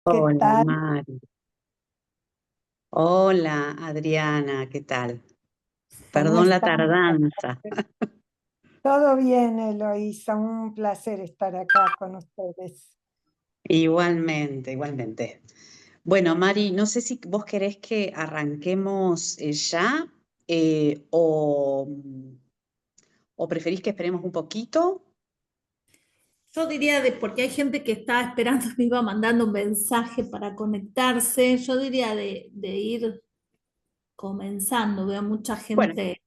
¿Qué Hola, tal? Mari. Hola, Adriana, ¿qué tal? ¿Cómo Perdón la están? tardanza. Todo bien, Eloísa. Un placer estar acá con ustedes. Igualmente, igualmente. Bueno, Mari, no sé si vos querés que arranquemos ya o preferís que esperemos un poquito. Yo diría porque hay gente que está esperando, me iba mandando un mensaje para conectarse. Yo diría de ir comenzando. Veo mucha Bueno, gente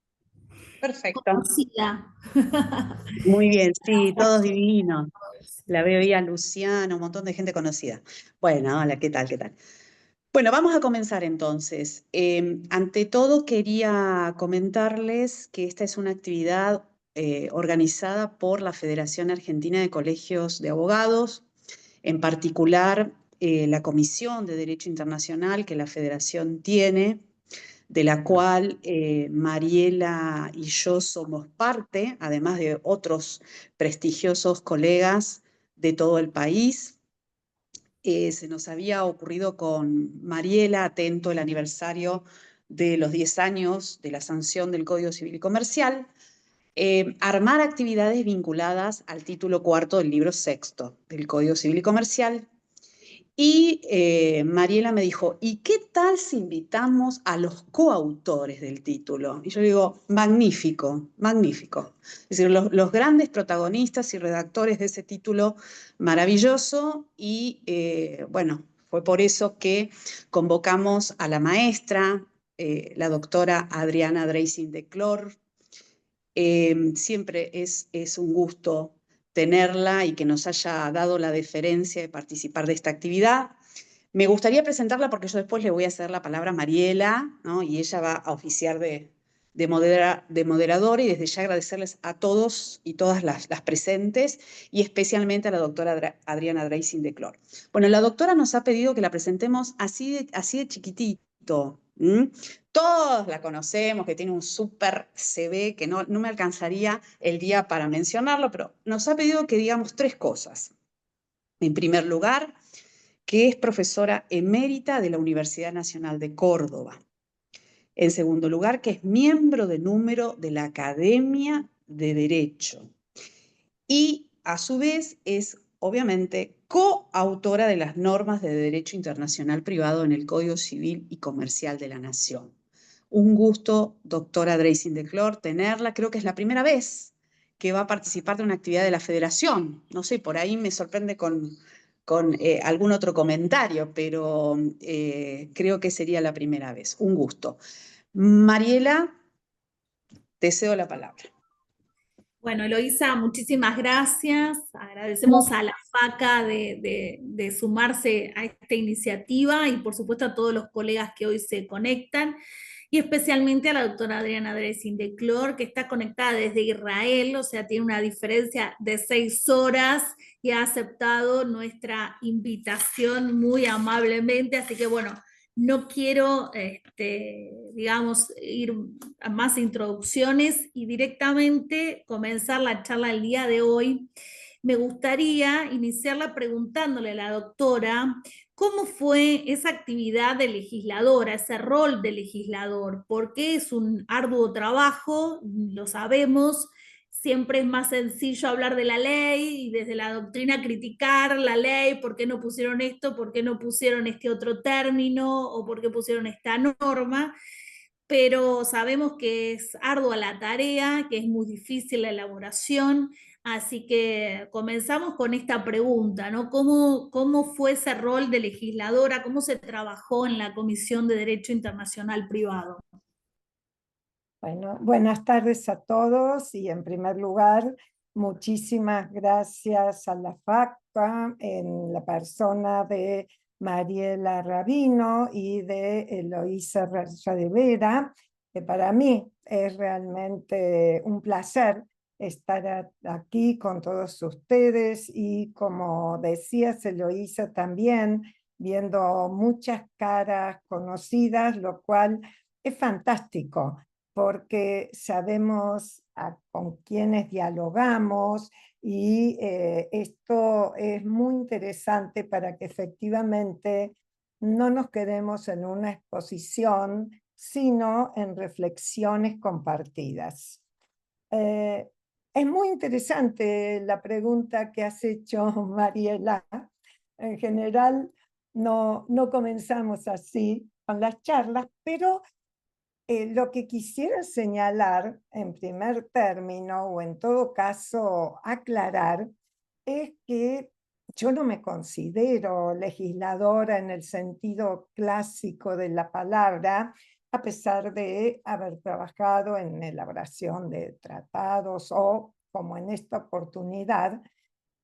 perfecto. conocida. Muy bien, sí, todos divinos. La veo ahí a Luciana, un montón de gente conocida. Bueno, hola, ¿qué tal? ¿Qué tal? Bueno, vamos a comenzar entonces. Ante todo, quería comentarles que esta es una actividad organizada por la Federación Argentina de Colegios de Abogados, en particular la Comisión de Derecho Internacional que la Federación tiene, de la cual Mariela y yo somos parte, además de otros prestigiosos colegas de todo el país. Se nos había ocurrido con Mariela, atento el aniversario de los 10 años de la sanción del Código Civil y Comercial, armar actividades vinculadas al título cuarto del libro sexto del Código Civil y Comercial. Y Mariela me dijo, ¿y qué tal si invitamos a los coautores del título? Y yo digo, magnífico, magnífico. Es decir, los grandes protagonistas y redactores de ese título maravilloso. Y bueno, fue por eso que convocamos a la maestra, la doctora Adriana Dreising de Clor. Siempre es un gusto tenerla y que nos haya dado la deferencia de participar de esta actividad. Me gustaría presentarla porque yo después le voy a ceder la palabra a Mariela, ¿no? Y ella va a oficiar de moderadora, y desde ya agradecerles a todos y todas las presentes y especialmente a la doctora Adriana Dreising de Clor. Bueno, la doctora nos ha pedido que la presentemos así de chiquitito. Todos la conocemos, que tiene un súper CV que no me alcanzaría el día para mencionarlo, pero nos ha pedido que digamos tres cosas. En primer lugar, que es profesora emérita de la Universidad Nacional de Córdoba. En segundo lugar, que es miembro de número de la Academia de Derecho. Y a su vez es, obviamente, coautora de las normas de Derecho Internacional Privado en el Código Civil y Comercial de la Nación. Un gusto, doctora Dreising de Clor, tenerla. Creo que es la primera vez que va a participar de una actividad de la Federación. No sé, por ahí me sorprende con algún otro comentario, pero creo que sería la primera vez. Un gusto. Mariela, te cedo la palabra. Bueno, Eloísa, muchísimas gracias. Agradecemos a la FACA de sumarse a esta iniciativa y por supuesto a todos los colegas que hoy se conectan y especialmente a la doctora Adriana Dreising de Clor, que está conectada desde Israel, o sea, tiene una diferencia de 6 horas y ha aceptado nuestra invitación muy amablemente. Así que bueno, no quiero, digamos, ir a más introducciones y directamente comenzar la charla del día de hoy. Me gustaría iniciarla preguntándole a la doctora cómo fue esa actividad de legisladora, ese rol de legislador, porque es un arduo trabajo, lo sabemos. Siempre es más sencillo hablar de la ley y desde la doctrina criticar la ley, por qué no pusieron esto, por qué no pusieron este otro término o por qué pusieron esta norma, pero sabemos que es ardua la tarea, que es muy difícil la elaboración, así que comenzamos con esta pregunta, ¿no? ¿Cómo fue ese rol de legisladora? ¿Cómo se trabajó en la Comisión de Derecho Internacional Privado? Bueno, buenas tardes a todos y en primer lugar, muchísimas gracias a la FACA en la persona de Mariela Rabino y de Eloísa Radevera, que para mí es realmente un placer estar aquí con todos ustedes y como decías, Eloísa, también viendo muchas caras conocidas, lo cual es fantástico porque sabemos con quienes dialogamos y esto es muy interesante para que efectivamente no nos quedemos en una exposición, sino en reflexiones compartidas. Es muy interesante la pregunta que has hecho, Mariela. En general, no comenzamos así con las charlas, pero lo que quisiera señalar en primer término, o en todo caso aclarar, es que yo no me considero legisladora en el sentido clásico de la palabra, a pesar de haber trabajado en elaboración de tratados o, como en esta oportunidad,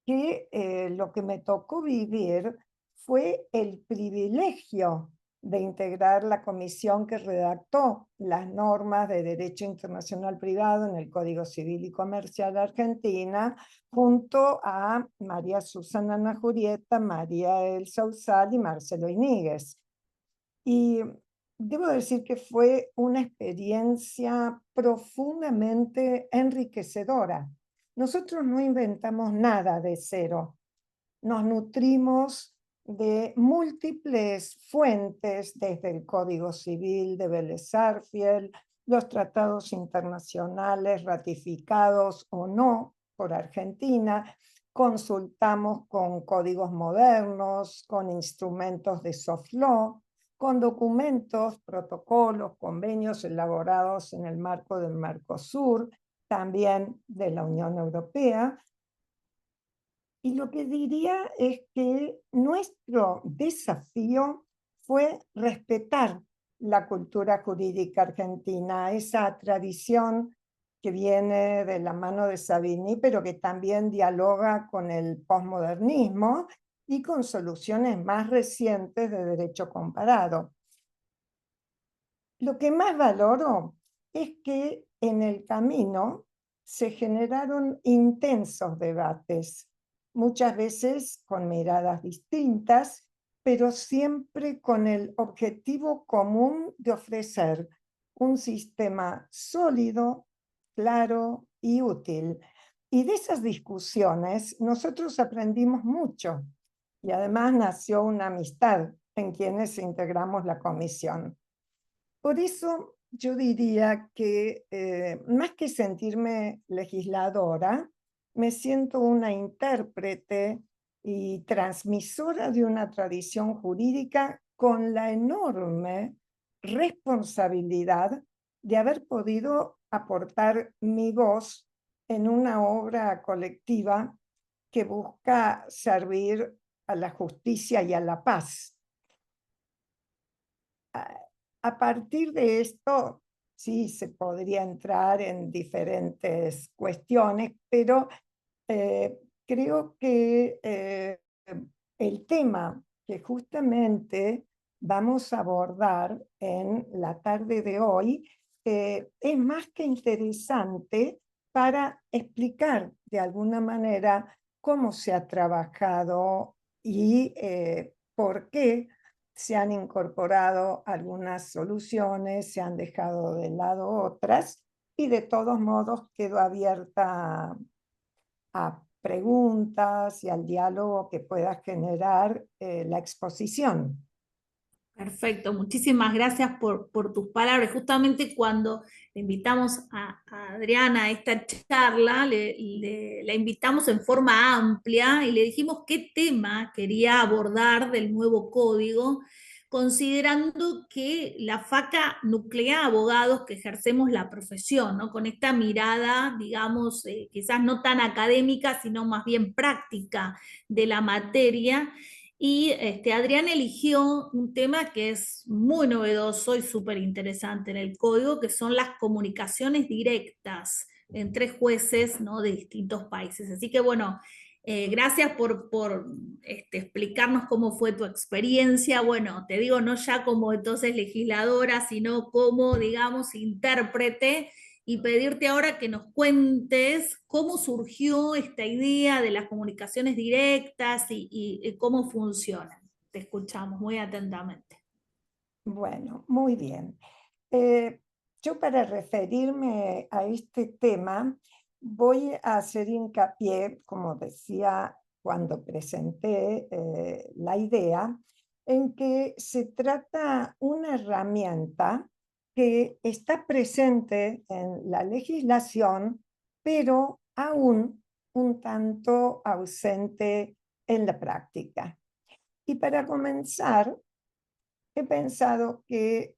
que lo que me tocó vivir fue el privilegio de integrar la comisión que redactó las normas de Derecho Internacional Privado en el Código Civil y Comercial de Argentina, junto a María Susana Najurieta, María Elsa Usal y Marcelo Iníguez. Y debo decir que fue una experiencia profundamente enriquecedora. Nosotros no inventamos nada de cero. Nos nutrimos de múltiples fuentes, desde el Código Civil de Vélez Sarsfield, los tratados internacionales ratificados o no por Argentina, consultamos con códigos modernos, con instrumentos de soft law, con documentos, protocolos, convenios elaborados en el marco del Mercosur, también de la Unión Europea. Y lo que diría es que nuestro desafío fue respetar la cultura jurídica argentina, esa tradición que viene de la mano de Savigny, pero que también dialoga con el posmodernismo y con soluciones más recientes de derecho comparado. Lo que más valoro es que en el camino se generaron intensos debates, muchas veces con miradas distintas, pero siempre con el objetivo común de ofrecer un sistema sólido, claro y útil. Y de esas discusiones nosotros aprendimos mucho y además nació una amistad en quienes integramos la comisión. Por eso yo diría que más que sentirme legisladora, me siento una intérprete y transmisora de una tradición jurídica con la enorme responsabilidad de haber podido aportar mi voz en una obra colectiva que busca servir a la justicia y a la paz. A partir de esto, sí se podría entrar en diferentes cuestiones, pero creo que el tema que justamente vamos a abordar en la tarde de hoy es más que interesante para explicar de alguna manera cómo se ha trabajado y por qué se han incorporado algunas soluciones, se han dejado de lado otras, y de todos modos quedo abierta a preguntas y al diálogo que pueda generar la exposición. Perfecto, muchísimas gracias por tus palabras. Justamente cuando le invitamos a Adriana a esta charla, la invitamos en forma amplia y le dijimos qué tema quería abordar del nuevo código, considerando que la FACA nuclea abogados que ejercemos la profesión, ¿no? Con esta mirada, digamos, quizás no tan académica, sino más bien práctica de la materia. Y Adrián eligió un tema que es muy novedoso y súper interesante en el código, que son las comunicaciones directas entre jueces, ¿no?, de distintos países. Así que bueno, gracias por explicarnos cómo fue tu experiencia. Bueno, te digo, no ya como entonces legisladora, sino como, digamos, intérprete, y pedirte ahora que nos cuentes cómo surgió esta idea de las comunicaciones directas y cómo funcionan. Te escuchamos muy atentamente. Bueno, muy bien. Yo para referirme a este tema voy a hacer hincapié, como decía cuando presenté la idea, en que se trata una herramienta que está presente en la legislación, pero aún un tanto ausente en la práctica. Y para comenzar, he pensado que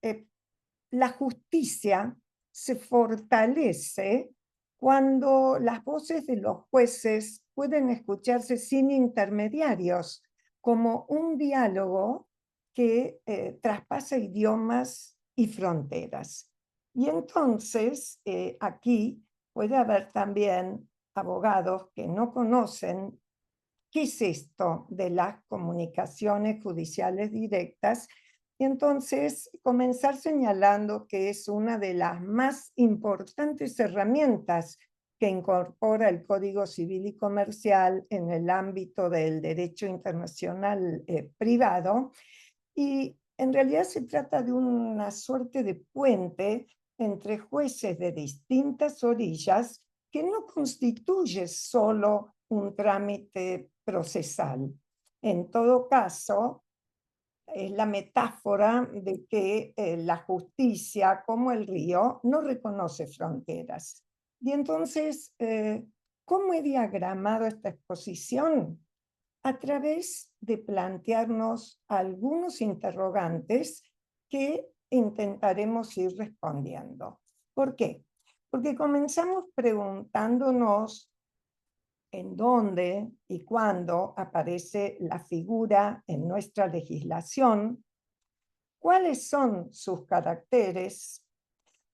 la justicia se fortalece cuando las voces de los jueces pueden escucharse sin intermediarios, como un diálogo que traspasa idiomas y fronteras. Y entonces aquí puede haber también abogados que no conocen qué es esto de las comunicaciones judiciales directas. Y entonces comenzar señalando que es una de las más importantes herramientas que incorpora el Código Civil y Comercial en el ámbito del derecho internacional privado. Y en realidad se trata de una suerte de puente entre jueces de distintas orillas que no constituye solo un trámite procesal. En todo caso, es la metáfora de que la justicia, como el río, no reconoce fronteras. Y entonces, ¿cómo he diagramado esta exposición? A través de plantearnos algunos interrogantes que intentaremos ir respondiendo. ¿Por qué? Porque comenzamos preguntándonos en dónde y cuándo aparece la figura en nuestra legislación, cuáles son sus caracteres,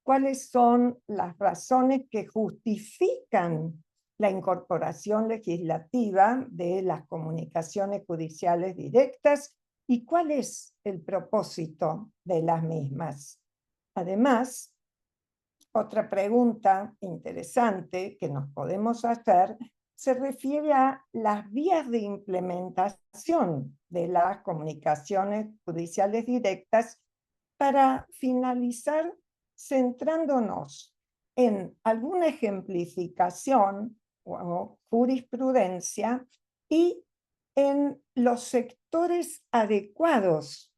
cuáles son las razones que justifican la incorporación legislativa de las comunicaciones judiciales directas y cuál es el propósito de las mismas. Además, otra pregunta interesante que nos podemos hacer se refiere a las vías de implementación de las comunicaciones judiciales directas para finalizar centrándonos en alguna ejemplificación o jurisprudencia y en los sectores adecuados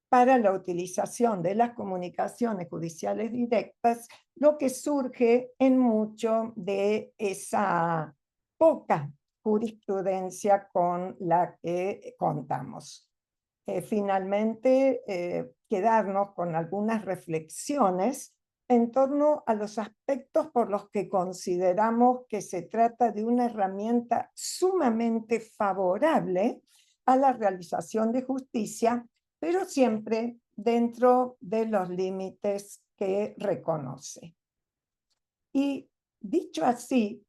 para la utilización de las comunicaciones judiciales directas, lo que surge en mucho de esa poca jurisprudencia con la que contamos. Finalmente, quedarnos con algunas reflexiones en torno a los aspectos por los que consideramos que se trata de una herramienta sumamente favorable a la realización de justicia, pero siempre dentro de los límites que reconoce. Y dicho así,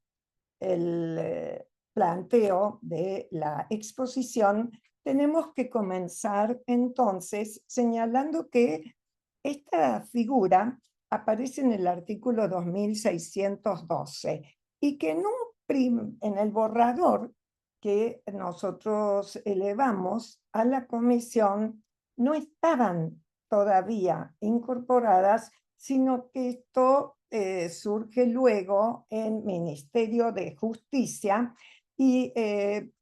el planteo de la exposición, tenemos que comenzar entonces señalando que esta figura aparece en el artículo 2612 y que en el borrador que nosotros elevamos a la comisión no estaban todavía incorporadas, sino que esto surge luego en Ministerio de Justicia y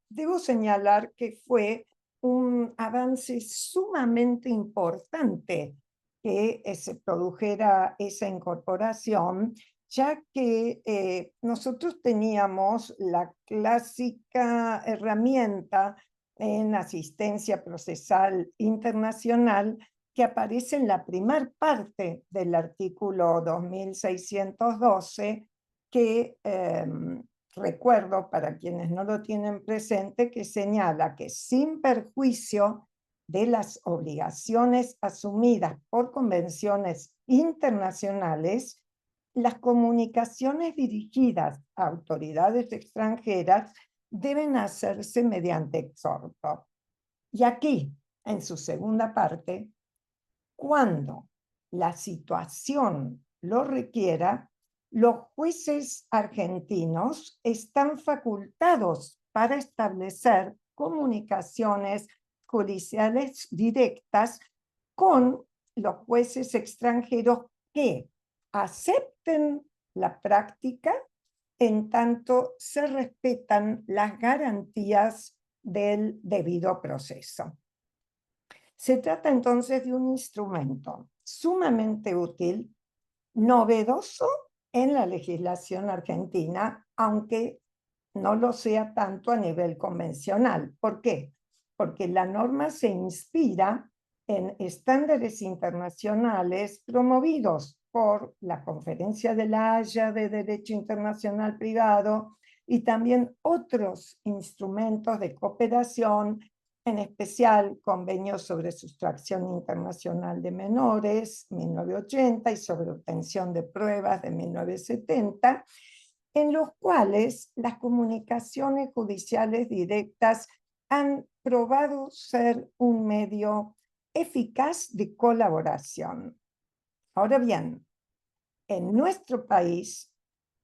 debo señalar que fue un avance sumamente importante que se produjera esa incorporación, ya que nosotros teníamos la clásica herramienta en asistencia procesal internacional que aparece en la primera parte del artículo 2612, que recuerdo para quienes no lo tienen presente, que señala que sin perjuicio de las obligaciones asumidas por convenciones internacionales, las comunicaciones dirigidas a autoridades extranjeras deben hacerse mediante exhorto. Y aquí, en su segunda parte, cuando la situación lo requiera, los jueces argentinos están facultados para establecer comunicaciones judiciales directas con los jueces extranjeros que acepten la práctica en tanto se respetan las garantías del debido proceso. Se trata entonces de un instrumento sumamente útil, novedoso en la legislación argentina, aunque no lo sea tanto a nivel convencional. ¿Por qué? Porque la norma se inspira en estándares internacionales promovidos por la Conferencia de La Haya de Derecho Internacional Privado y también otros instrumentos de cooperación, en especial convenios sobre sustracción internacional de menores, 1980, y sobre obtención de pruebas de 1970, en los cuales las comunicaciones judiciales directas han probado ser un medio eficaz de colaboración. Ahora bien, en nuestro país,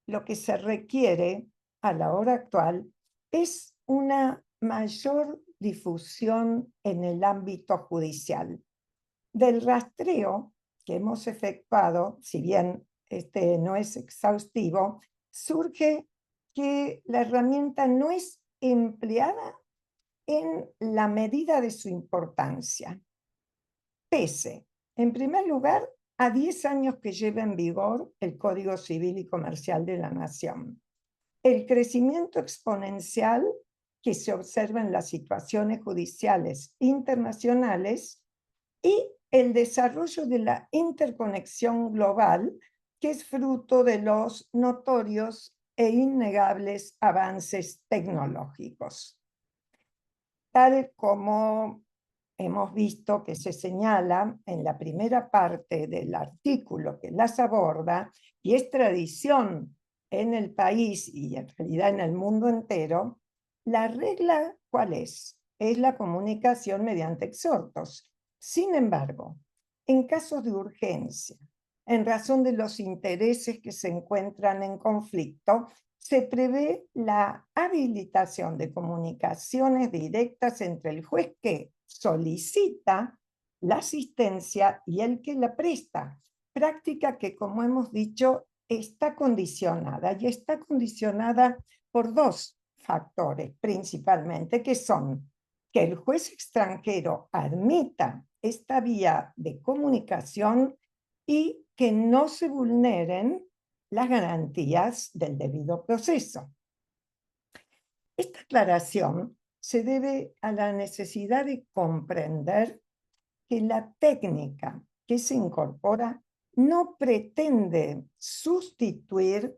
lo que se requiere a la hora actual es una mayor difusión en el ámbito judicial. Del rastreo que hemos efectuado, si bien este no es exhaustivo, surge que la herramienta no es empleada en la medida de su importancia. Pese, en primer lugar, a 10 años que lleva en vigor el Código Civil y Comercial de la Nación, el crecimiento exponencial que se observa en las situaciones judiciales internacionales y el desarrollo de la interconexión global, que es fruto de los notorios e innegables avances tecnológicos. Tal como hemos visto que se señala en la primera parte del artículo que las aborda, y es tradición en el país y en realidad en el mundo entero, la regla, ¿cuál es? Es la comunicación mediante exhortos. Sin embargo, en casos de urgencia, en razón de los intereses que se encuentran en conflicto, se prevé la habilitación de comunicaciones directas entre el juez que solicita la asistencia y el que la presta, práctica que, como hemos dicho, está condicionada, y está condicionada por dos factores principalmente, que son que el juez extranjero admita esta vía de comunicación y que no se vulneren las garantías del debido proceso. Esta aclaración se debe a la necesidad de comprender que la técnica que se incorpora no pretende sustituir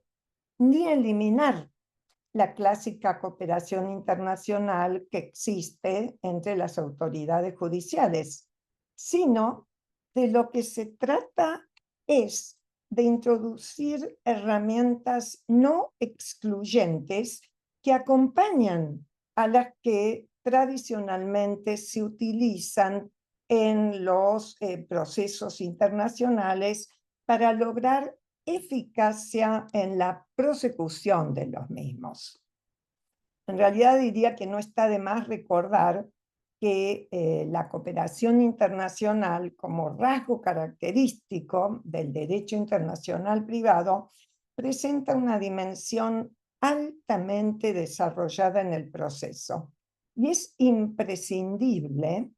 ni eliminar la clásica cooperación internacional que existe entre las autoridades judiciales, sino de lo que se trata es de introducir herramientas no excluyentes que acompañan a las que tradicionalmente se utilizan en los procesos internacionales para lograr eficacia en la prosecución de los mismos. En realidad diría que no está de más recordar que la cooperación internacional, como rasgo característico del derecho internacional privado, presenta una dimensión altamente desarrollada en el proceso, y es imprescindible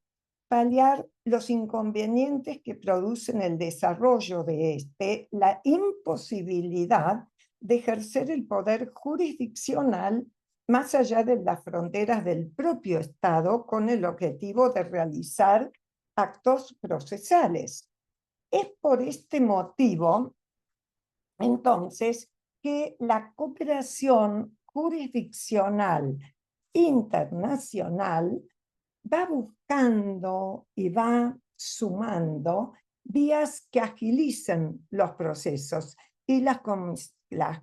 paliar los inconvenientes que producen el desarrollo de la imposibilidad de ejercer el poder jurisdiccional más allá de las fronteras del propio Estado, con el objetivo de realizar actos procesales. Es por este motivo, entonces, que la cooperación jurisdiccional internacional va buscando y va sumando vías que agilicen los procesos, y las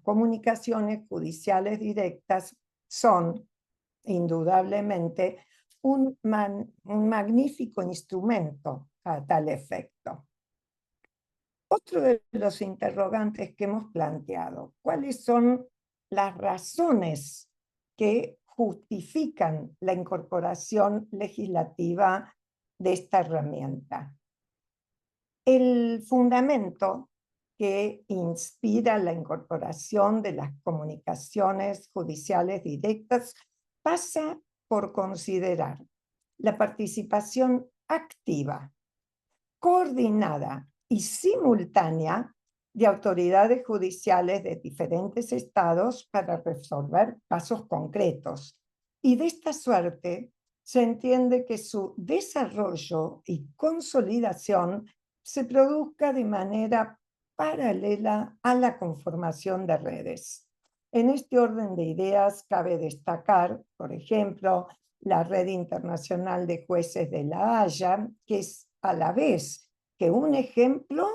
comunicaciones judiciales directas son indudablemente un magnífico instrumento a tal efecto. Otro de los interrogantes que hemos planteado: ¿cuáles son las razones que justifican la incorporación legislativa de esta herramienta? El fundamento que inspira la incorporación de las comunicaciones judiciales directas pasa por considerar la participación activa, coordinada y simultánea de autoridades judiciales de diferentes estados para resolver casos concretos. Y de esta suerte se entiende que su desarrollo y consolidación se produzca de manera paralela a la conformación de redes. En este orden de ideas cabe destacar, por ejemplo, la Red Internacional de Jueces de La Haya, que es a la vez que un ejemplo,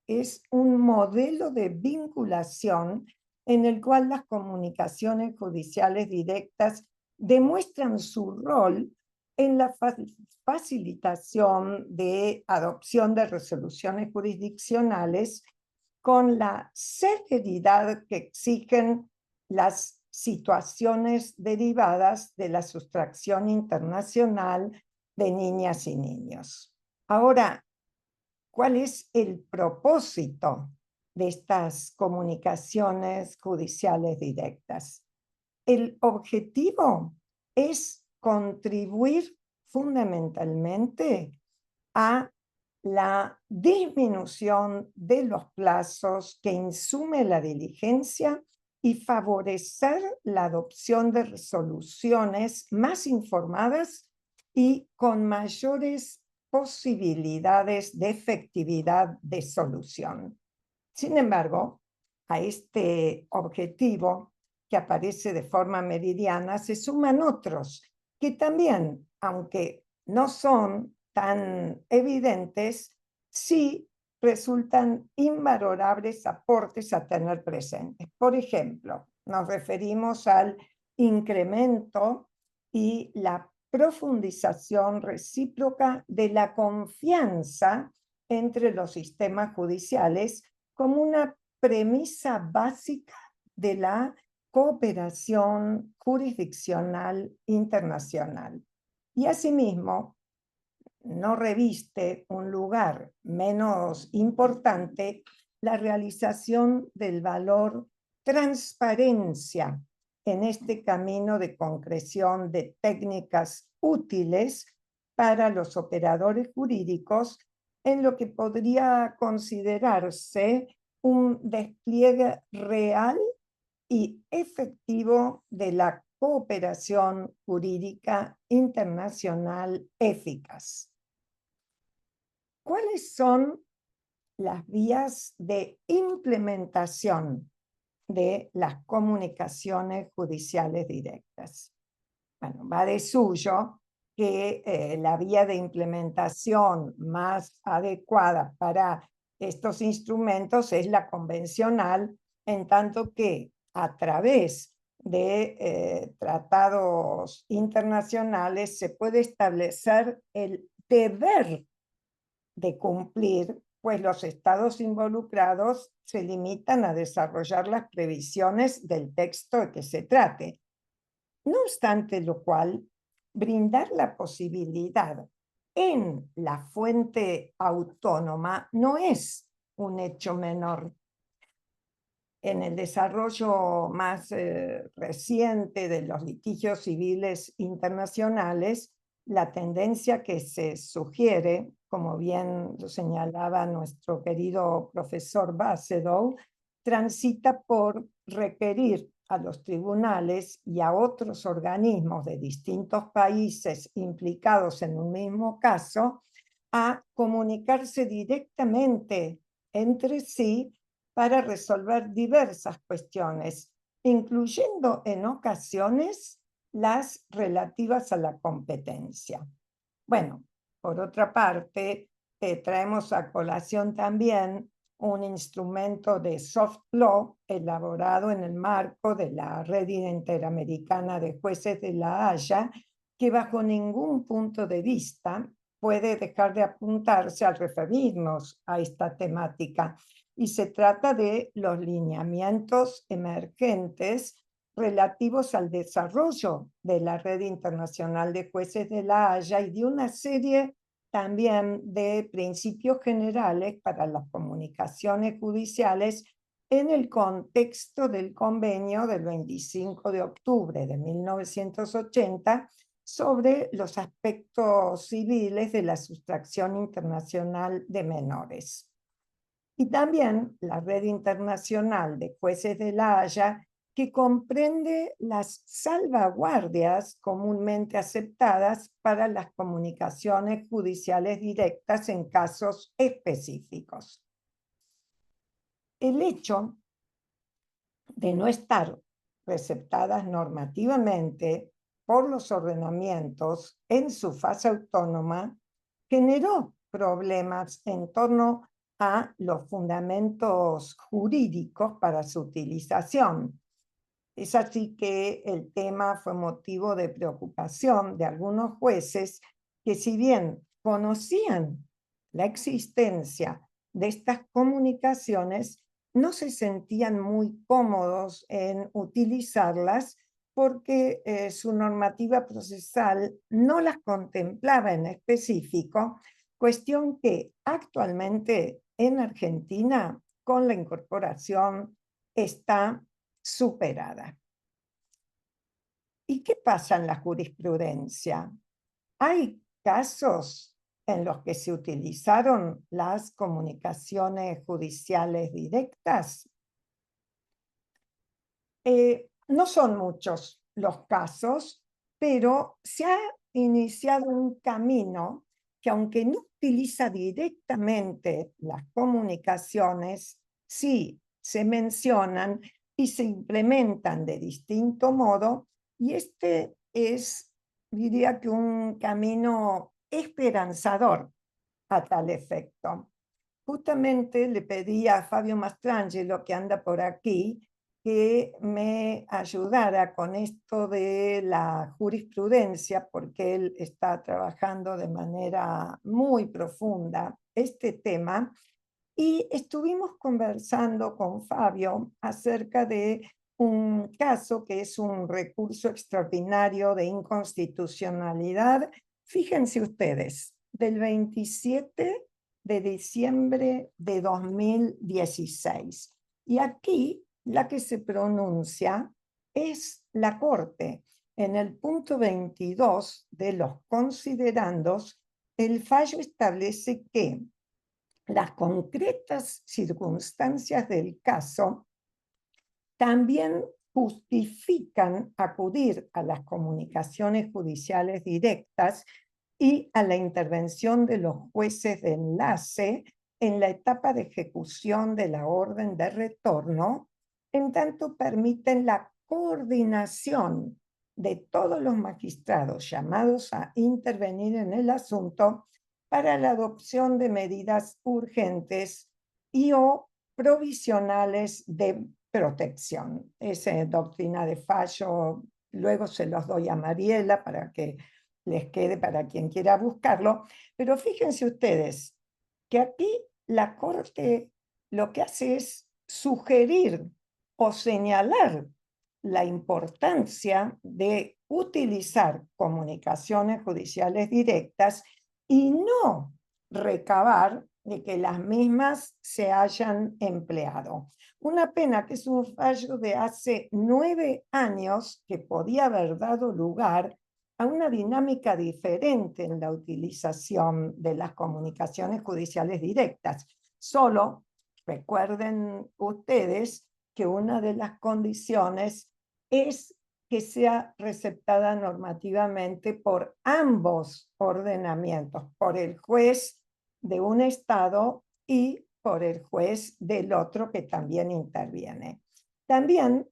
es un modelo de vinculación en el cual las comunicaciones judiciales directas demuestran su rol en la facilitación de adopción de resoluciones jurisdiccionales con la celeridad que exigen las situaciones derivadas de la sustracción internacional de niñas y niños. Ahora, ¿cuál es el propósito de estas comunicaciones judiciales directas? El objetivo es contribuir fundamentalmente a la disminución de los plazos que insume la diligencia y favorecer la adopción de resoluciones más informadas y con mayores posibilidades de efectividad de solución. Sin embargo, a este objetivo que aparece de forma meridiana se suman otros que también, aunque no son tan evidentes, sí resultan invalorables aportes a tener presentes. Por ejemplo, nos referimos al incremento y la profundización recíproca de la confianza entre los sistemas judiciales como una premisa básica de la cooperación jurisdiccional internacional. Y asimismo, no reviste un lugar menos importante la realización del valor transparencia en este camino de concreción de técnicas útiles para los operadores jurídicos en lo que podría considerarse un despliegue real y efectivo de la cooperación jurídica internacional eficaz. ¿Cuáles son las vías de implementación de las comunicaciones judiciales directas? Bueno, va de suyo que la vía de implementación más adecuada para estos instrumentos es la convencional, en tanto que a través de tratados internacionales se puede establecer el deber de cumplir, pues los estados involucrados se limitan a desarrollar las previsiones del texto de que se trate. No obstante lo cual, brindar la posibilidad en la fuente autónoma no es un hecho menor. En el desarrollo más reciente de los litigios civiles internacionales, la tendencia que se sugiere, como bien lo señalaba nuestro querido profesor Basedow, transita por requerir a los tribunales y a otros organismos de distintos países implicados en un mismo caso a comunicarse directamente entre sí para resolver diversas cuestiones, incluyendo en ocasiones las relativas a la competencia. Bueno, por otra parte, traemos a colación también un instrumento de soft law elaborado en el marco de la Red Interamericana de Jueces de La Haya, que bajo ningún punto de vista puede dejar de apuntarse al referirnos a esta temática. Y se trata de los lineamientos emergentes relativos al desarrollo de la Red Internacional de Jueces de La Haya y de una serie también de principios generales para las comunicaciones judiciales en el contexto del convenio del 25 de octubre de 1980 sobre los aspectos civiles de la sustracción internacional de menores. Y también la Red Internacional de Jueces de La Haya, que comprende las salvaguardias comúnmente aceptadas para las comunicaciones judiciales directas en casos específicos. El hecho de no estar receptadas normativamente por los ordenamientos en su fase autónoma generó problemas en torno a los fundamentos jurídicos para su utilización. Es así que el tema fue motivo de preocupación de algunos jueces que, si bien conocían la existencia de estas comunicaciones, no se sentían muy cómodos en utilizarlas porque su normativa procesal no las contemplaba en específico, cuestión que actualmente en Argentina, con la incorporación, está superada. ¿Y qué pasa en la jurisprudencia? Hay casos en los que se utilizaron las comunicaciones judiciales directas. No son muchos los casos, pero se ha iniciado un camino que, aunque no utiliza directamente las comunicaciones, sí se mencionan y se implementan de distinto modo, y este es, diría que, un camino esperanzador a tal efecto. Justamente le pedí a Fabio Mastrangelo, que anda por aquí, que me ayudara con esto de la jurisprudencia, porque él está trabajando de manera muy profunda este tema, y estuvimos conversando con Fabio acerca de un caso que es un recurso extraordinario de inconstitucionalidad. Fíjense ustedes, del 27 de diciembre de 2016. Y aquí la que se pronuncia es la Corte. En el punto 22 de los considerandos, el fallo establece que las concretas circunstancias del caso también justifican acudir a las comunicaciones judiciales directas y a la intervención de los jueces de enlace en la etapa de ejecución de la orden de retorno, en tanto permiten la coordinación de todos los magistrados llamados a intervenir en el asunto para la adopción de medidas urgentes y o provisionales de protección. Esa doctrina de fallo, luego se los doy a Mariela para que les quede para quien quiera buscarlo, pero fíjense ustedes que aquí la Corte lo que hace es sugerir o señalar la importancia de utilizar comunicaciones judiciales directas y no recabar de que las mismas se hayan empleado. Una pena que es un fallo de hace 9 años que podía haber dado lugar a una dinámica diferente en la utilización de las comunicaciones judiciales directas. Solo recuerden ustedes que una de las condiciones es que sea receptada normativamente por ambos ordenamientos, por el juez de un estado y por el juez del otro que también interviene. También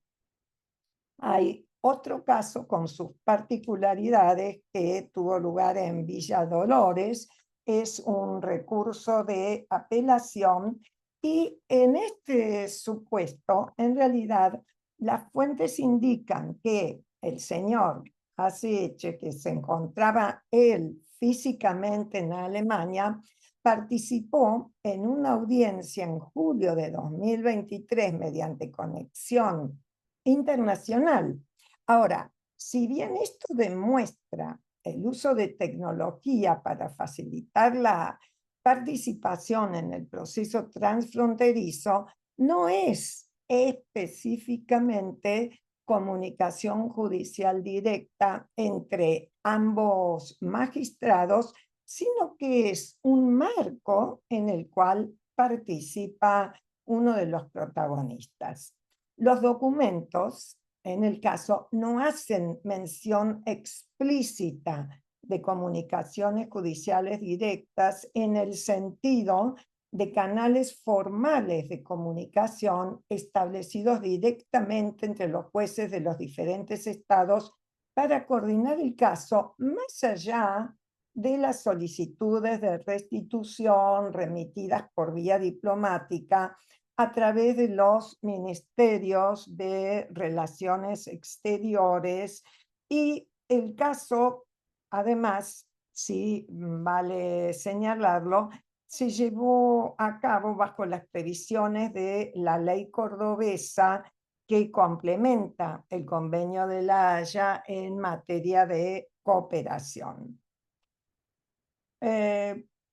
hay otro caso con sus particularidades que tuvo lugar en Villa Dolores. Es un recurso de apelación y en este supuesto, en realidad, las fuentes indican que el señor Haseche, que se encontraba él físicamente en Alemania, participó en una audiencia en julio de 2023 mediante conexión internacional. Ahora, si bien esto demuestra el uso de tecnología para facilitar la participación en el proceso transfronterizo no es específicamente comunicación judicial directa entre ambos magistrados, sino que es un marco en el cual participa uno de los protagonistas. Los documentos, en el caso, no hacen mención explícita de comunicaciones judiciales directas en el sentido de canales formales de comunicación establecidos directamente entre los jueces de los diferentes estados para coordinar el caso, más allá de las solicitudes de restitución remitidas por vía diplomática a través de los ministerios de Relaciones Exteriores. Y el caso, además, sí vale señalarlo, se llevó a cabo bajo las previsiones de la ley cordobesa que complementa el Convenio de La Haya en materia de cooperación.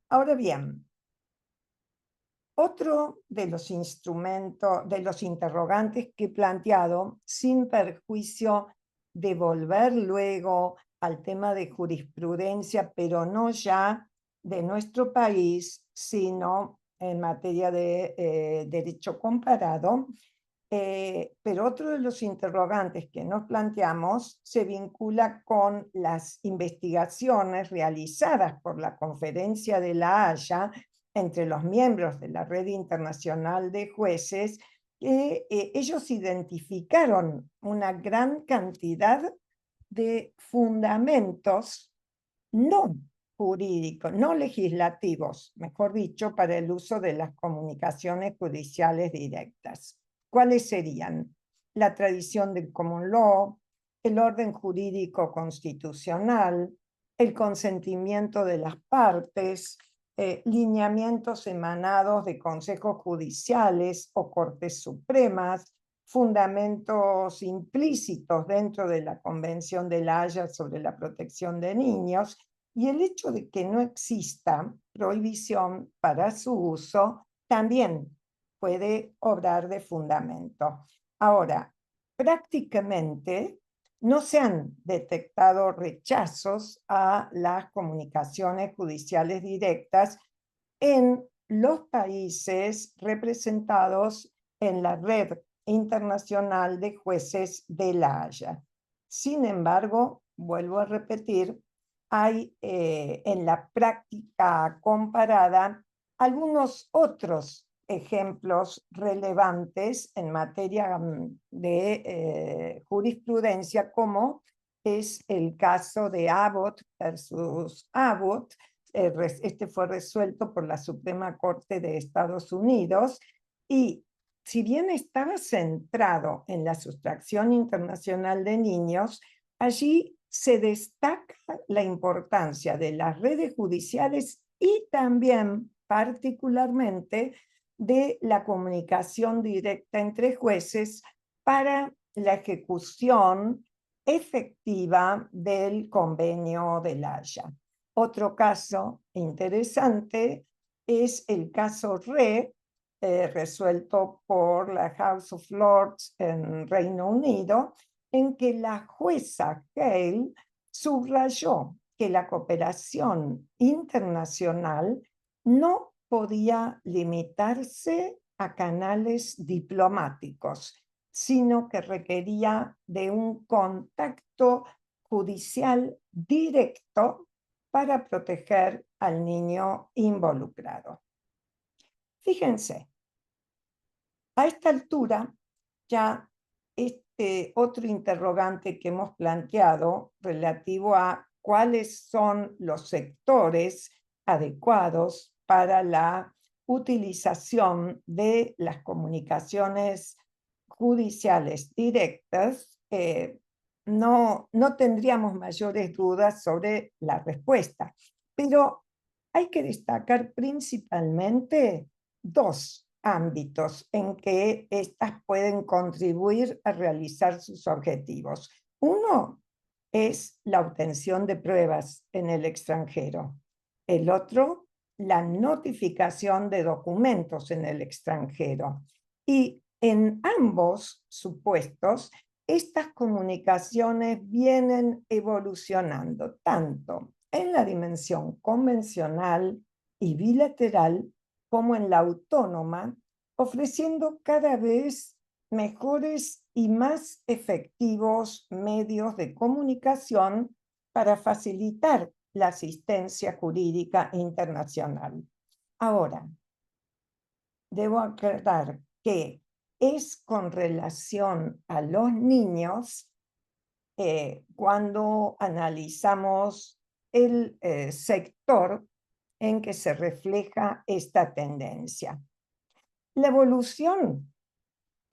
Ahora bien, otro de los instrumentos, de los interrogantes que he planteado, sin perjuicio de volver luego al tema de jurisprudencia, pero no ya de nuestro país, sino en materia de derecho comparado. Pero otro de los interrogantes que nos planteamos se vincula con las investigaciones realizadas por la Conferencia de La Haya entre los miembros de la Red Internacional de Jueces, que ellos identificaron una gran cantidad de fundamentos no jurídicos, no legislativos, mejor dicho, para el uso de las comunicaciones judiciales directas. ¿Cuáles serían? La tradición del common law, el orden jurídico constitucional, el consentimiento de las partes, lineamientos emanados de consejos judiciales o cortes supremas, fundamentos implícitos dentro de la Convención de La Haya sobre la protección de niños, y el hecho de que no exista prohibición para su uso también puede obrar de fundamento. Ahora, prácticamente no se han detectado rechazos a las comunicaciones judiciales directas en los países representados en la Red Internacional de Jueces de La Haya. Sin embargo, vuelvo a repetir, hay en la práctica comparada algunos otros ejemplos relevantes en materia de jurisprudencia, como es el caso de Abbott versus Abbott. Este fue resuelto por la Suprema Corte de Estados Unidos, y si bien estaba centrado en la sustracción internacional de niños, allí se destaca la importancia de las redes judiciales y también particularmente de la comunicación directa entre jueces para la ejecución efectiva del Convenio de La Haya. Otro caso interesante es el caso Re, resuelto por la House of Lords en Reino Unido, en que la jueza Hale subrayó que la cooperación internacional no podía limitarse a canales diplomáticos, sino que requería de un contacto judicial directo para proteger al niño involucrado. Fíjense, a esta altura ya este otro interrogante que hemos planteado relativo a cuáles son los sectores adecuados para la utilización de las comunicaciones judiciales directas, no tendríamos mayores dudas sobre la respuesta. Pero hay que destacar principalmente dos ámbitos en que éstas pueden contribuir a realizar sus objetivos. Uno es la obtención de pruebas en el extranjero. El otro, la notificación de documentos en el extranjero. Y en ambos supuestos, estas comunicaciones vienen evolucionando tanto en la dimensión convencional y bilateral como en la autónoma, ofreciendo cada vez mejores y más efectivos medios de comunicación para facilitar la asistencia jurídica internacional. Ahora, debo aclarar que es con relación a los niños cuando analizamos el sector en que se refleja esta tendencia. La evolución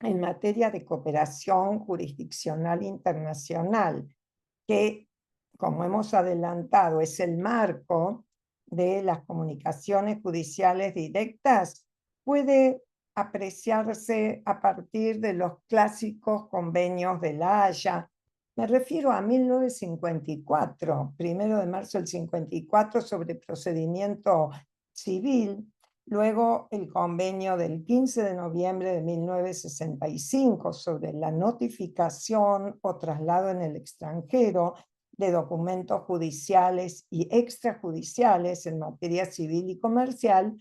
en materia de cooperación jurisdiccional internacional, que, como hemos adelantado, es el marco de las comunicaciones judiciales directas, puede apreciarse a partir de los clásicos convenios de La Haya. Me refiero a 1954, 1 de marzo del 54, sobre procedimiento civil. Luego el convenio del 15 de noviembre de 1965 sobre la notificación o traslado en el extranjero de documentos judiciales y extrajudiciales en materia civil y comercial,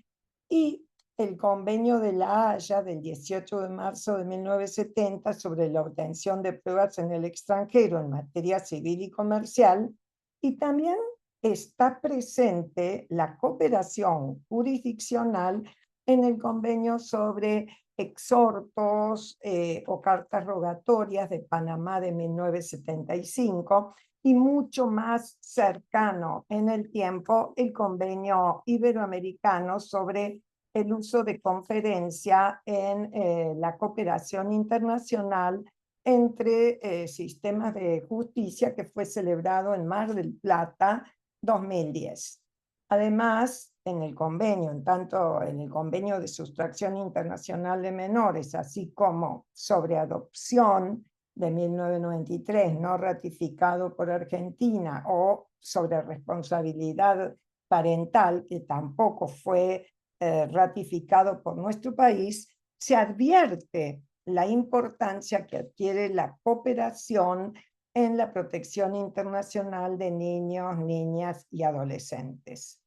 y el convenio de La Haya del 18 de marzo de 1970 sobre la obtención de pruebas en el extranjero en materia civil y comercial, y también está presente la cooperación jurisdiccional en el convenio sobre exhortos o cartas rogatorias de Panamá de 1975, y mucho más cercano en el tiempo el convenio iberoamericano sobre el uso de conferencia en la cooperación internacional entre sistemas de justicia, que fue celebrado en Mar del Plata 2010. Además, en el convenio, en tanto en el convenio de sustracción internacional de menores, así como sobre adopción de 1993, no ratificado por Argentina, o sobre responsabilidad parental, que tampoco fue ratificado por nuestro país, se advierte la importancia que adquiere la cooperación en la protección internacional de niños, niñas y adolescentes.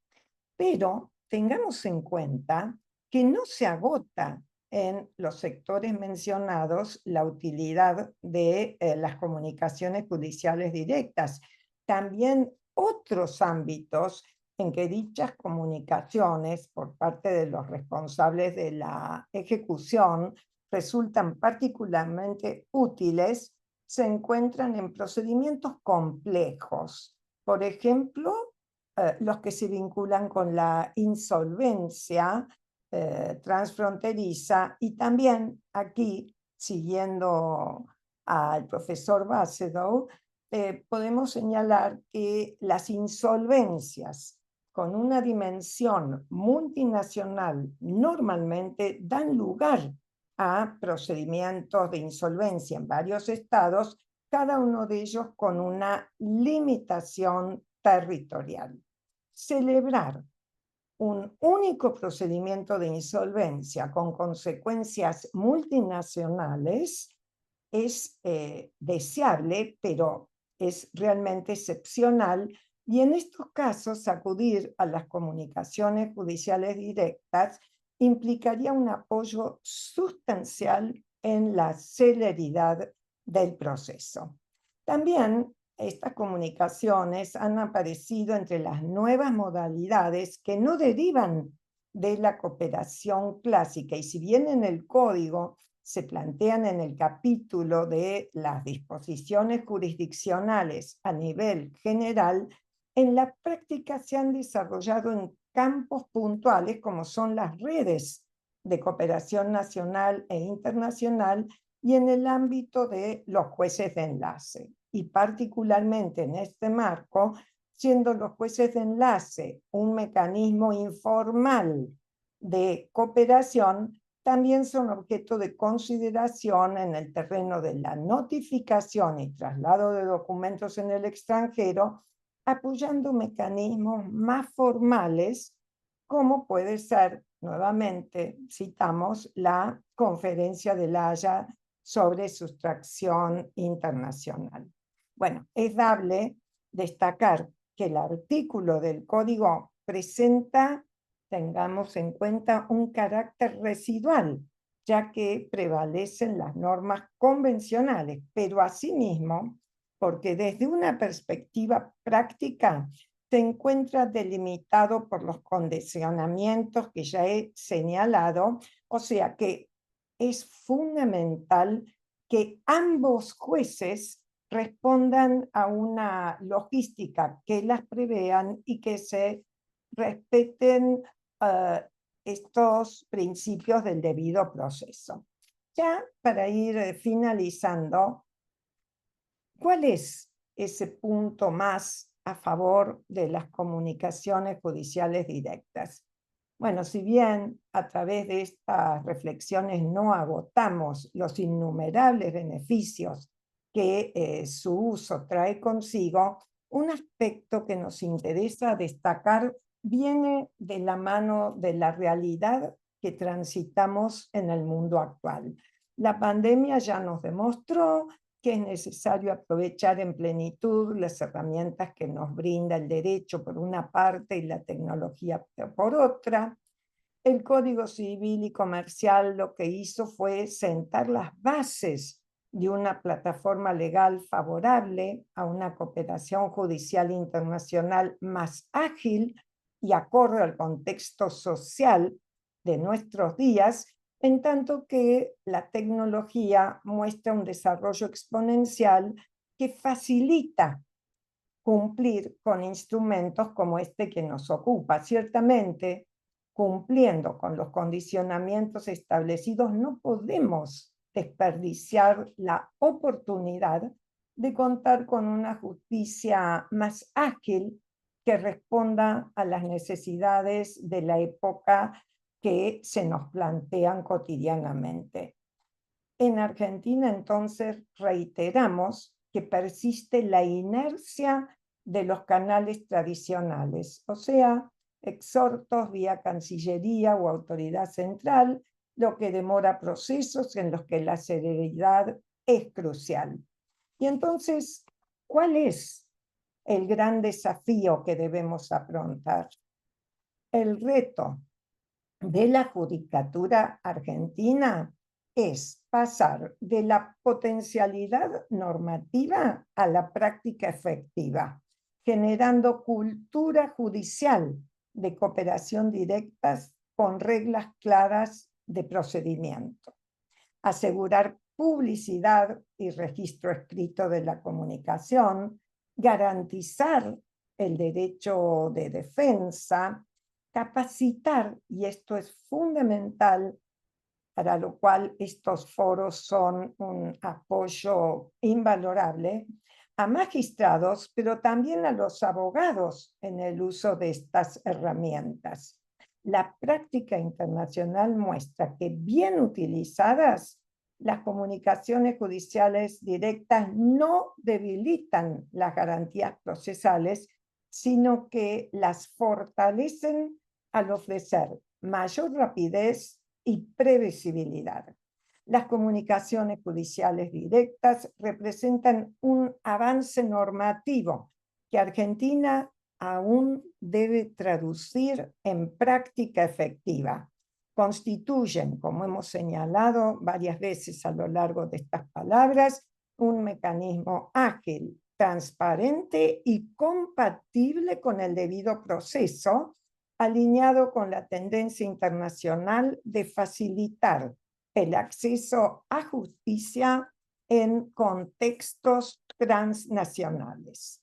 Pero tengamos en cuenta que no se agota en los sectores mencionados la utilidad de las comunicaciones judiciales directas. También otros ámbitos en que dichas comunicaciones por parte de los responsables de la ejecución resultan particularmente útiles se encuentran en procedimientos complejos. Por ejemplo, los que se vinculan con la insolvencia transfronteriza, y también aquí, siguiendo al profesor Basedow, podemos señalar que las insolvencias con una dimensión multinacional normalmente dan lugar a procedimientos de insolvencia en varios estados, cada uno de ellos con una limitación territorial. Celebrar un único procedimiento de insolvencia con consecuencias multinacionales es deseable, pero es realmente excepcional, y en estos casos acudir a las comunicaciones judiciales directas implicaría un apoyo sustancial en la celeridad del proceso. También estas comunicaciones han aparecido entre las nuevas modalidades que no derivan de la cooperación clásica, y si bien en el código se plantean en el capítulo de las disposiciones jurisdiccionales a nivel general, en la práctica se han desarrollado en campos puntuales como son las redes de cooperación nacional e internacional y en el ámbito de los jueces de enlace. Y particularmente en este marco, siendo los jueces de enlace un mecanismo informal de cooperación, también son objeto de consideración en el terreno de la notificación y traslado de documentos en el extranjero, apoyando mecanismos más formales, como puede ser, nuevamente, citamos, la Conferencia de La Haya sobre sustracción internacional. Bueno, es dable destacar que el artículo del código presenta, tengamos en cuenta, un carácter residual, ya que prevalecen las normas convencionales, pero asimismo, porque desde una perspectiva práctica se encuentra delimitado por los condicionamientos que ya he señalado, o sea que es fundamental que ambos jueces respondan a una logística que las prevean y que se respeten estos principios del debido proceso. Ya para ir finalizando, ¿cuál es ese punto más a favor de las comunicaciones judiciales directas? Bueno, si bien a través de estas reflexiones no agotamos los innumerables beneficios que su uso trae consigo, un aspecto que nos interesa destacar viene de la mano de la realidad que transitamos en el mundo actual. La pandemia ya nos demostró que es necesario aprovechar en plenitud las herramientas que nos brinda el derecho por una parte y la tecnología por otra. El Código Civil y Comercial lo que hizo fue sentar las bases de una plataforma legal favorable a una cooperación judicial internacional más ágil y acorde al contexto social de nuestros días, en tanto que la tecnología muestra un desarrollo exponencial que facilita cumplir con instrumentos como este que nos ocupa. Ciertamente, cumpliendo con los condicionamientos establecidos, no podemos desperdiciar la oportunidad de contar con una justicia más ágil que responda a las necesidades de la época que se nos plantean cotidianamente. En Argentina, entonces, reiteramos que persiste la inercia de los canales tradicionales, o sea, exhortos vía Cancillería o autoridad central, lo que demora procesos en los que la celeridad es crucial. Y entonces, ¿cuál es el gran desafío que debemos afrontar? El reto de la judicatura argentina es pasar de la potencialidad normativa a la práctica efectiva, generando cultura judicial de cooperación directa con reglas claras de procedimiento. Asegurar publicidad y registro escrito de la comunicación, garantizar el derecho de defensa, capacitar, y esto es fundamental, para lo cual estos foros son un apoyo invalorable, a magistrados, pero también a los abogados en el uso de estas herramientas. La práctica internacional muestra que bien utilizadas, las comunicaciones judiciales directas no debilitan las garantías procesales, sino que las fortalecen al ofrecer mayor rapidez y previsibilidad. Las comunicaciones judiciales directas representan un avance normativo que Argentina aún debe traducir en práctica efectiva. Constituyen, como hemos señalado varias veces a lo largo de estas palabras, un mecanismo ágil, transparente y compatible con el debido proceso, alineado con la tendencia internacional de facilitar el acceso a justicia en contextos transnacionales.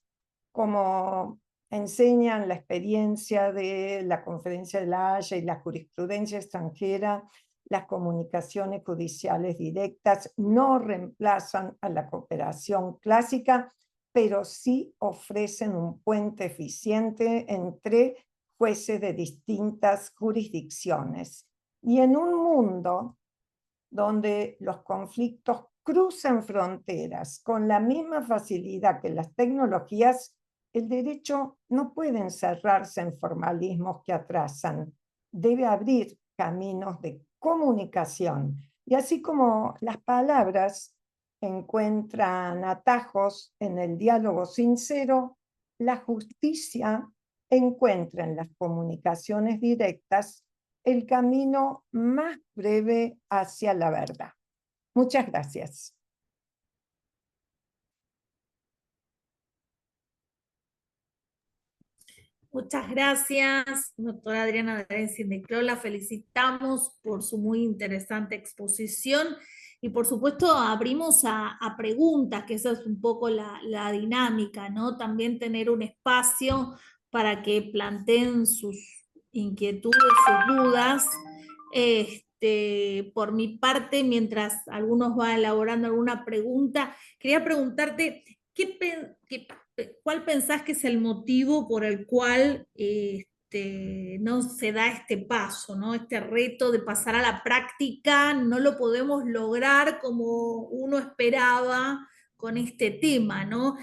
Como enseñan la experiencia de la Conferencia de La Haya y la jurisprudencia extranjera, las comunicaciones judiciales directas no reemplazan a la cooperación clásica, pero sí ofrecen un puente eficiente entre jueces de distintas jurisdicciones. Y en un mundo donde los conflictos cruzan fronteras con la misma facilidad que las tecnologías, el derecho no puede encerrarse en formalismos que atrasan. Debe abrir caminos de comunicación. Y así como las palabras encuentran atajos en el diálogo sincero, la justicia encuentra en las comunicaciones directas el camino más breve hacia la verdad. Muchas gracias. Muchas gracias, doctora Adriana D'Arenci-Declaux. La felicitamos por su muy interesante exposición y por supuesto abrimos a preguntas, que esa es un poco la dinámica, ¿no? También tener un espacio para que planteen sus inquietudes, sus dudas. Por mi parte, mientras algunos van elaborando alguna pregunta, quería preguntarte, ¿cuál pensás que es el motivo por el cual no se da este paso, ¿no? Este reto de pasar a la práctica, no lo podemos lograr como uno esperaba con este tema, ¿no?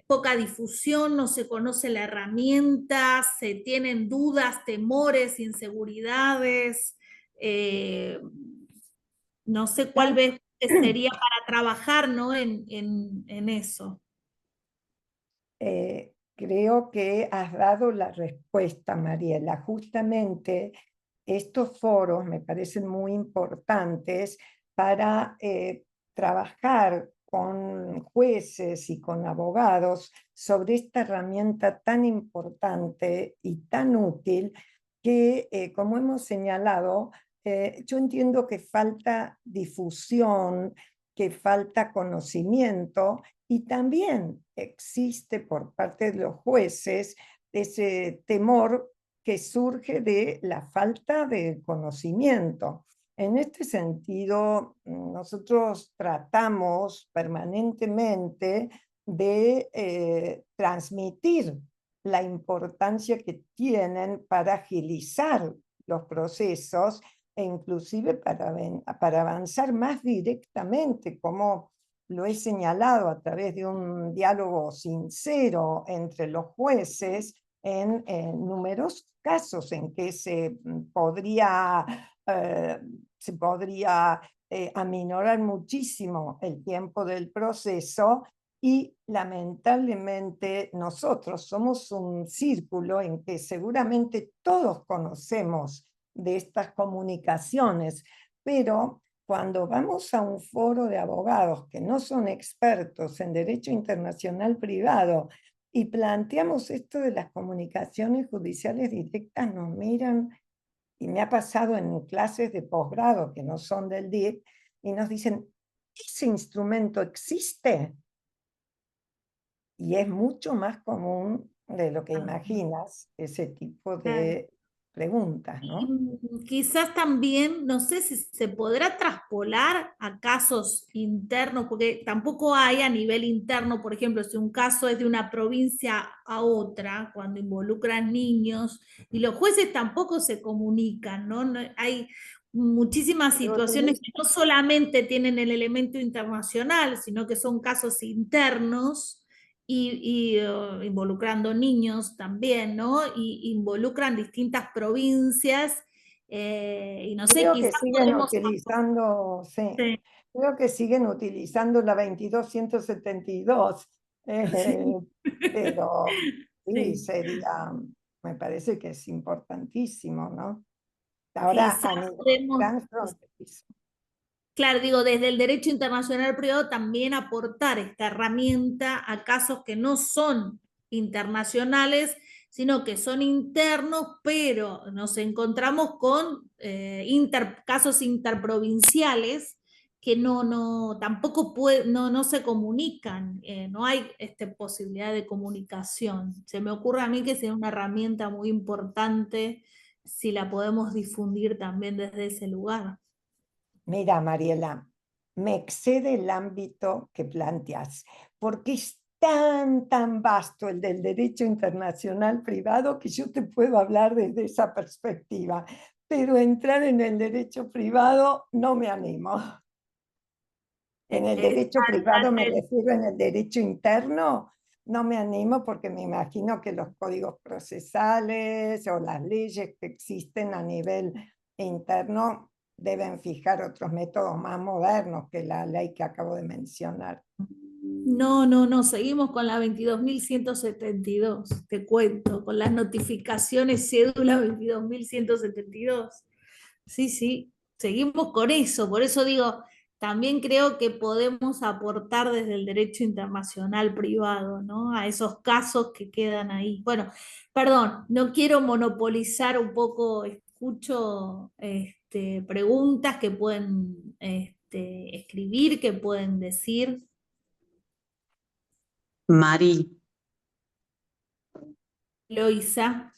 Poca difusión, no se conoce la herramienta, se tienen dudas, temores, inseguridades. No sé cuál vez sería para trabajar, ¿no? en eso. Creo que has dado la respuesta, Mariela. Justamente estos foros me parecen muy importantes para trabajar con jueces y con abogados sobre esta herramienta tan importante y tan útil que, como hemos señalado, yo entiendo que falta difusión, que falta conocimiento, y también existe por parte de los jueces ese temor que surge de la falta de conocimiento. En este sentido, nosotros tratamos permanentemente de transmitir la importancia que tienen para agilizar los procesos e inclusive para avanzar más directamente, como lo he señalado a través de un diálogo sincero entre los jueces en numerosos casos en que se podría aminorar muchísimo el tiempo del proceso. Y lamentablemente nosotros somos un círculo en que seguramente todos conocemos de estas comunicaciones, pero cuando vamos a un foro de abogados que no son expertos en derecho internacional privado y planteamos esto de las comunicaciones judiciales directas, nos miran, y me ha pasado en clases de posgrado que no son del DIC, y nos dicen, ¿ese instrumento existe? Y es mucho más común de lo que imaginas ese tipo de preguntas, ¿no? Quizás también, no sé si se podrá traspolar a casos internos, porque tampoco hay a nivel interno, por ejemplo, si un caso es de una provincia a otra, cuando involucran niños, y los jueces tampoco se comunican, ¿no? Hay muchísimas situaciones que no solamente tienen el elemento internacional, sino que son casos internos y involucrando niños también, ¿no? Y involucran distintas provincias y no sé, Creo que quizás siguen podemos... utilizando, sí, Sí, creo que siguen utilizando la 22172, sí, pero sí, sí. sería, me parece que es importantísimo, ¿no? Ahora Quizás a nivel podemos, transfronterizo. claro, digo, desde el derecho internacional privado también aportar esta herramienta a casos que no son internacionales, sino que son internos, pero nos encontramos con casos interprovinciales que tampoco no se comunican, no hay posibilidad de comunicación. Se me ocurre a mí que sea una herramienta muy importante si la podemos difundir también desde ese lugar. Mira, Mariela, me excede el ámbito que planteas, porque es tan vasto el del derecho internacional privado que yo te puedo hablar desde esa perspectiva. pero entrar en el derecho privado no me animo. En el derecho privado me refiero en el derecho interno, no me animo porque me imagino que los códigos procesales o las leyes que existen a nivel interno deben fijar otros métodos más modernos que la ley que acabo de mencionar. No, seguimos con la 22.172, te cuento, con las notificaciones cédula 22.172. Sí, seguimos con eso, por eso digo, también creo que podemos aportar desde el derecho internacional privado, ¿no? A esos casos que quedan ahí. Bueno, perdón, no quiero monopolizar un poco, escucho preguntas que pueden escribir, que pueden decir. Mari, Eloisa.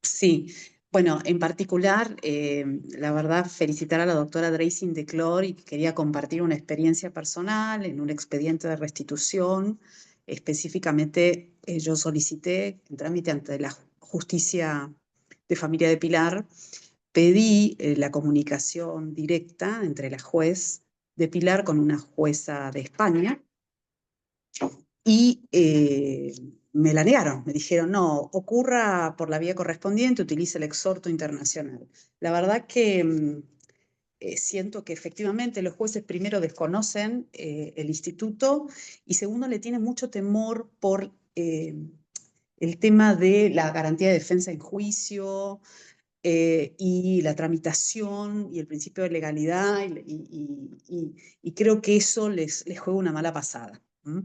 sí. Bueno, en particular, la verdad, felicitar a la doctora Dreising de Clor y quería compartir una experiencia personal en un expediente de restitución. Específicamente, yo solicité en trámite ante la Justicia de Familia de Pilar, pedí la comunicación directa entre la juez de Pilar con una jueza de España y me la negaron, me dijeron, no, ocurra por la vía correspondiente, utilice el exhorto internacional. La verdad que siento que efectivamente los jueces primero desconocen el instituto y segundo le tienen mucho temor por el tema de la garantía de defensa en juicio y la tramitación y el principio de legalidad y creo que eso les juega una mala pasada. ¿Mm?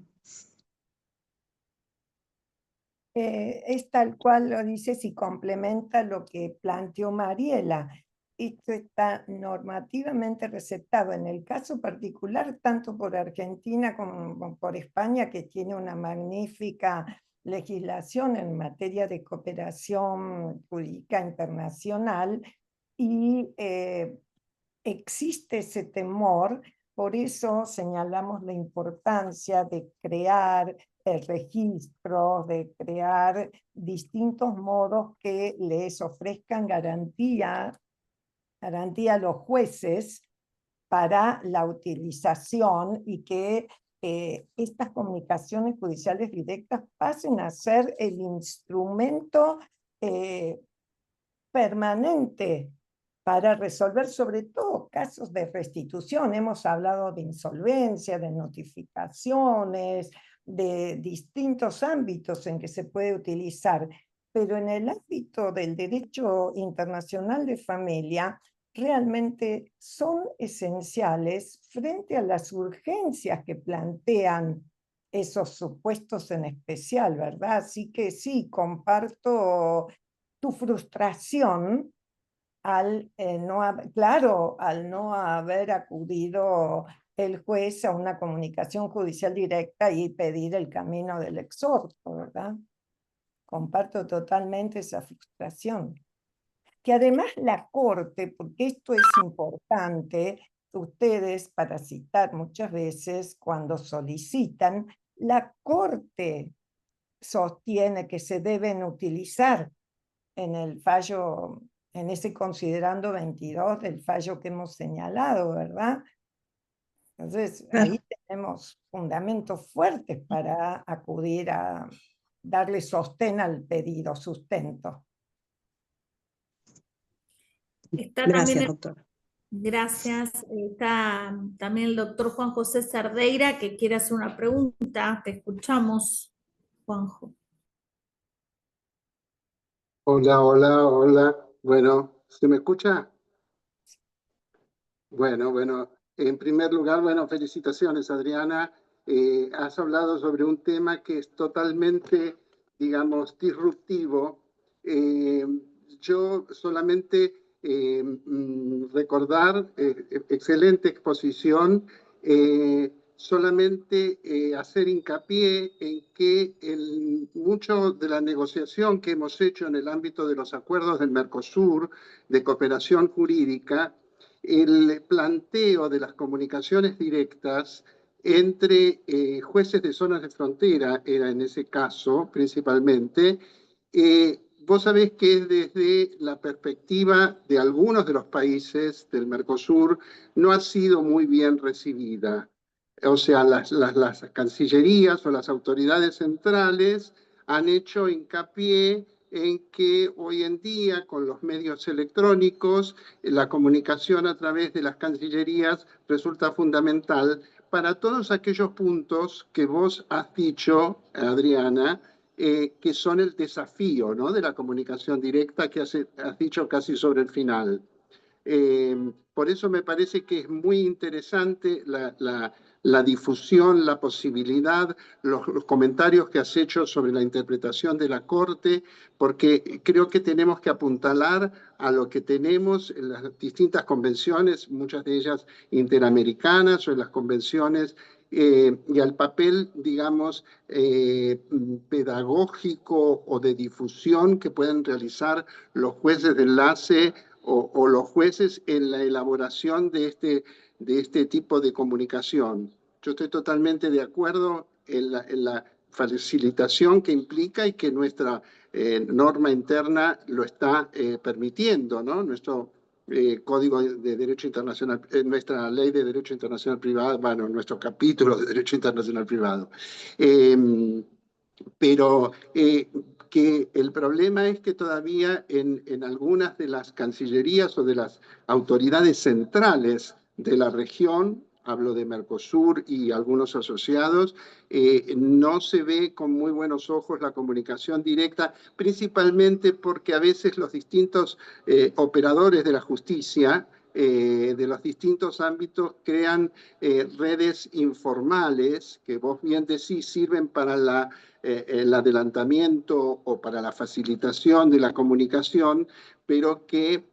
Es tal cual lo dices y complementa lo que planteó Mariela. Esto está normativamente receptado en el caso particular, tanto por Argentina como por España, que tiene una magnífica legislación en materia de cooperación jurídica internacional, y existe ese temor. Por eso señalamos la importancia de crear el registro, de crear distintos modos que les ofrezcan garantía a los jueces para la utilización y que estas comunicaciones judiciales directas pasen a ser el instrumento permanente para resolver sobre todo casos de restitución. Hemos hablado de insolvencia, de notificaciones, de distintos ámbitos en que se puede utilizar, pero en el ámbito del derecho internacional de familia realmente son esenciales frente a las urgencias que plantean esos supuestos en especial, ¿verdad? Así que sí, comparto tu frustración al al no haber acudido el juez a una comunicación judicial directa y pedir el camino del exhorto, ¿verdad? Comparto totalmente esa frustración. Que además la Corte, porque esto es importante, ustedes, para citar muchas veces, cuando solicitan, la Corte sostiene que se deben utilizar en el fallo, en ese considerando 22 del fallo que hemos señalado, ¿verdad? Entonces, ahí tenemos fundamentos fuertes para acudir a darle sostén al pedido, sustento. Está Gracias, también, doctor. gracias. Está también el doctor Juan José Cerdeira que quiere hacer una pregunta. Te escuchamos, Juanjo. Hola. Bueno, ¿se me escucha? Bueno. En primer lugar, felicitaciones, Adriana. Has hablado sobre un tema que es totalmente, digamos, disruptivo. Yo solamente recordar, excelente exposición, solamente hacer hincapié en que mucho de la negociación que hemos hecho en el ámbito de los acuerdos del Mercosur de cooperación jurídica, el planteo de las comunicaciones directas entre jueces de zonas de frontera, era en ese caso principalmente, vos sabés que desde la perspectiva de algunos de los países del Mercosur no ha sido muy bien recibida. O sea, las cancillerías o las autoridades centrales han hecho hincapié en que hoy en día, con los medios electrónicos, la comunicación a través de las cancillerías resulta fundamental para todos aquellos puntos que vos has dicho, Adriana, que son el desafío, ¿no?, de la comunicación directa que has dicho casi sobre el final. Por eso me parece que es muy interesante la difusión, la posibilidad, los comentarios que has hecho sobre la interpretación de la Corte, porque creo que tenemos que apuntalar a lo que tenemos en las distintas convenciones, muchas de ellas interamericanas o en las convenciones, y al papel, digamos, pedagógico o de difusión que pueden realizar los jueces de enlace o los jueces en la elaboración de este tipo de comunicación. Yo estoy totalmente de acuerdo en la facilitación que implica y que nuestra norma interna lo está permitiendo, ¿no? Nuestro Código de Derecho Internacional, nuestra Ley de Derecho Internacional Privado, bueno, nuestro capítulo de Derecho Internacional Privado. Pero que el problema es que todavía en algunas de las cancillerías o de las autoridades centrales de la región, hablo de Mercosur y algunos asociados, no se ve con muy buenos ojos la comunicación directa, principalmente porque a veces los distintos operadores de la justicia de los distintos ámbitos crean redes informales que vos bien decís sirven para el adelantamiento o para la facilitación de la comunicación, pero que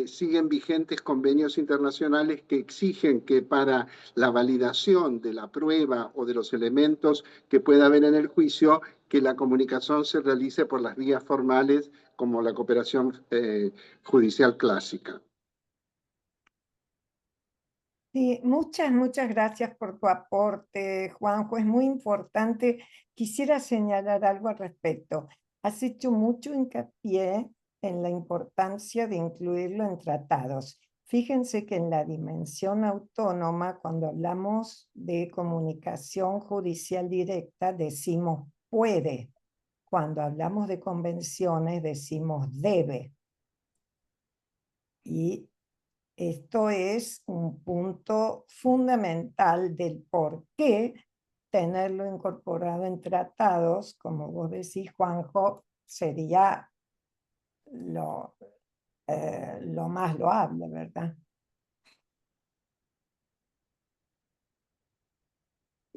siguen vigentes convenios internacionales que exigen que para la validación de la prueba o de los elementos que pueda haber en el juicio, que la comunicación se realice por las vías formales como la cooperación judicial clásica. Sí, muchas gracias por tu aporte, Juanjo. Es muy importante. Quisiera señalar algo al respecto. Has hecho mucho hincapié en la importancia de incluirlo en tratados. Fíjense que en la dimensión autónoma, cuando hablamos de comunicación judicial directa, decimos puede. Cuando hablamos de convenciones, decimos debe. Y esto es un punto fundamental del por qué tenerlo incorporado en tratados, como vos decís, Juanjo, sería lo más loable, ¿verdad?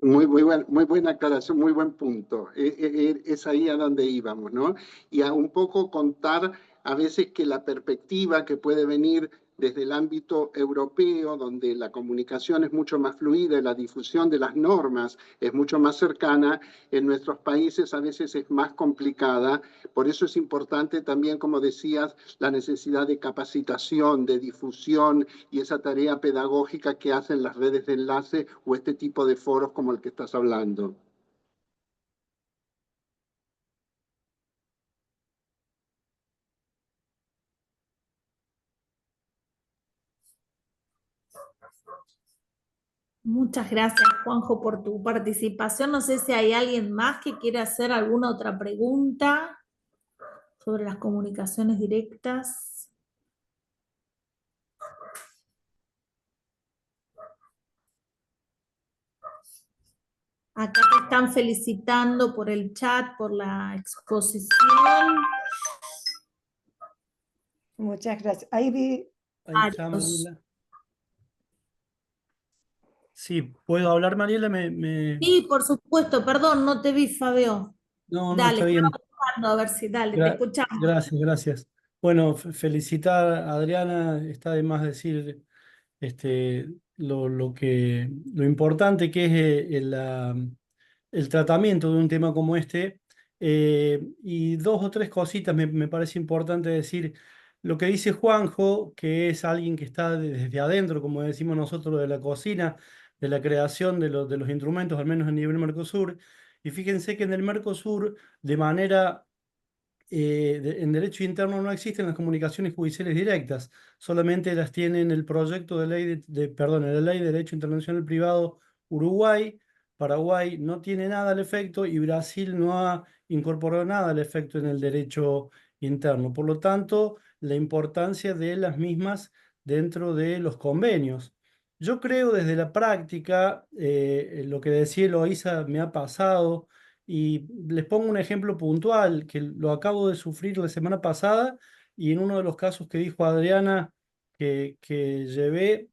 Muy buena aclaración, muy buen punto. Es ahí a donde íbamos, ¿no? Y a un poco contar a veces que la perspectiva que puede venir desde el ámbito europeo, donde la comunicación es mucho más fluida y la difusión de las normas es mucho más cercana, en nuestros países a veces es más complicada. Por eso es importante también, como decías, la necesidad de capacitación, de difusión y esa tarea pedagógica que hacen las redes de enlace o este tipo de foros como el que estás hablando. Muchas gracias, Juanjo, por tu participación. No sé si hay alguien más que quiera hacer alguna otra pregunta sobre las comunicaciones directas. Acá te están felicitando por el chat, por la exposición. Muchas gracias. Ahí vi. Ahí está, Mariela. Sí, ¿puedo hablar, Mariela? Sí, por supuesto, perdón, no te vi, Fabio. No, Dale, está bien. estaba buscando, a ver si, dale, te escuchamos. Gracias. Bueno, felicitar a Adriana, está de más decir lo importante que es el tratamiento de un tema como este. Y dos o tres cositas me parece importante decir. Lo que dice Juanjo, que es alguien que está desde adentro, como decimos nosotros, de la cocina, de la creación de los instrumentos, al menos a nivel Mercosur. Y fíjense que en el Mercosur, de manera en derecho interno no existen las comunicaciones judiciales directas, solamente las tiene en el proyecto de ley perdón, en la ley de Derecho Internacional Privado Uruguay. Paraguay no tiene nada al efecto y Brasil no ha incorporado nada al efecto en el derecho interno. Por lo tanto, la importancia de las mismas dentro de los convenios. Yo creo desde la práctica, lo que decía Eloísa me ha pasado, y les pongo un ejemplo puntual que lo acabo de sufrir la semana pasada y en uno de los casos que dijo Adriana que llevé.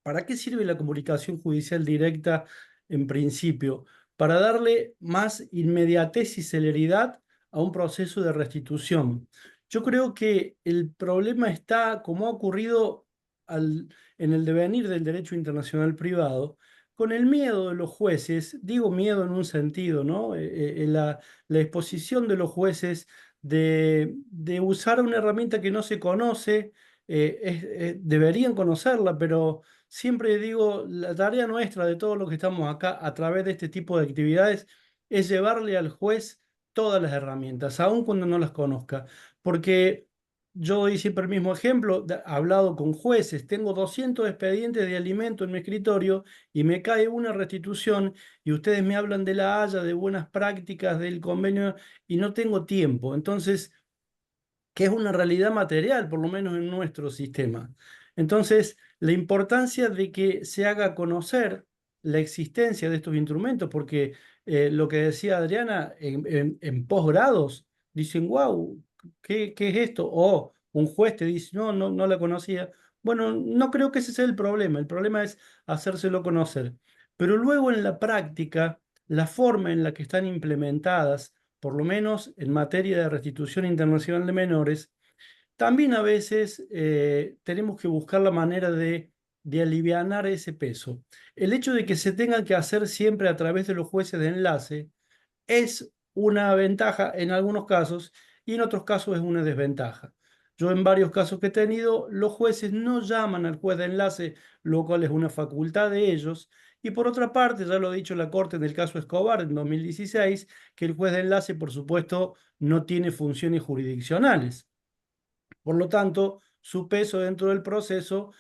¿Para qué sirve la comunicación judicial directa en principio? Para darle más inmediatez y celeridad a un proceso de restitución. Yo creo que el problema está, como ha ocurrido en el devenir del derecho internacional privado, con el miedo de los jueces, digo miedo en un sentido, ¿no? La exposición de los jueces de usar una herramienta que no se conoce, deberían conocerla, pero siempre digo, la tarea nuestra de todos los que estamos acá a través de este tipo de actividades es llevarle al juez todas las herramientas, aun cuando no las conozca. Porque yo doy siempre el mismo ejemplo, he hablado con jueces, tengo 200 expedientes de alimento en mi escritorio y me cae una restitución y ustedes me hablan de la Haya, de buenas prácticas, del convenio y no tengo tiempo. Entonces, que es una realidad material, por lo menos en nuestro sistema. Entonces, la importancia de que se haga conocer la existencia de estos instrumentos, porque lo que decía Adriana, en posgrados, dicen, wow, ¿qué es esto? O un juez te dice, no la conocía. Bueno, no creo que ese sea el problema es hacérselo conocer. Pero luego en la práctica, la forma en la que están implementadas, por lo menos en materia de restitución internacional de menores, también a veces tenemos que buscar la manera de alivianar ese peso. El hecho de que se tenga que hacer siempre a través de los jueces de enlace es una ventaja en algunos casos y en otros casos es una desventaja. Yo en varios casos que he tenido, los jueces no llaman al juez de enlace, lo cual es una facultad de ellos. Y por otra parte, ya lo ha dicho la Corte en el caso Escobar en 2016, que el juez de enlace, por supuesto, no tiene funciones jurisdiccionales. Por lo tanto, su peso dentro del proceso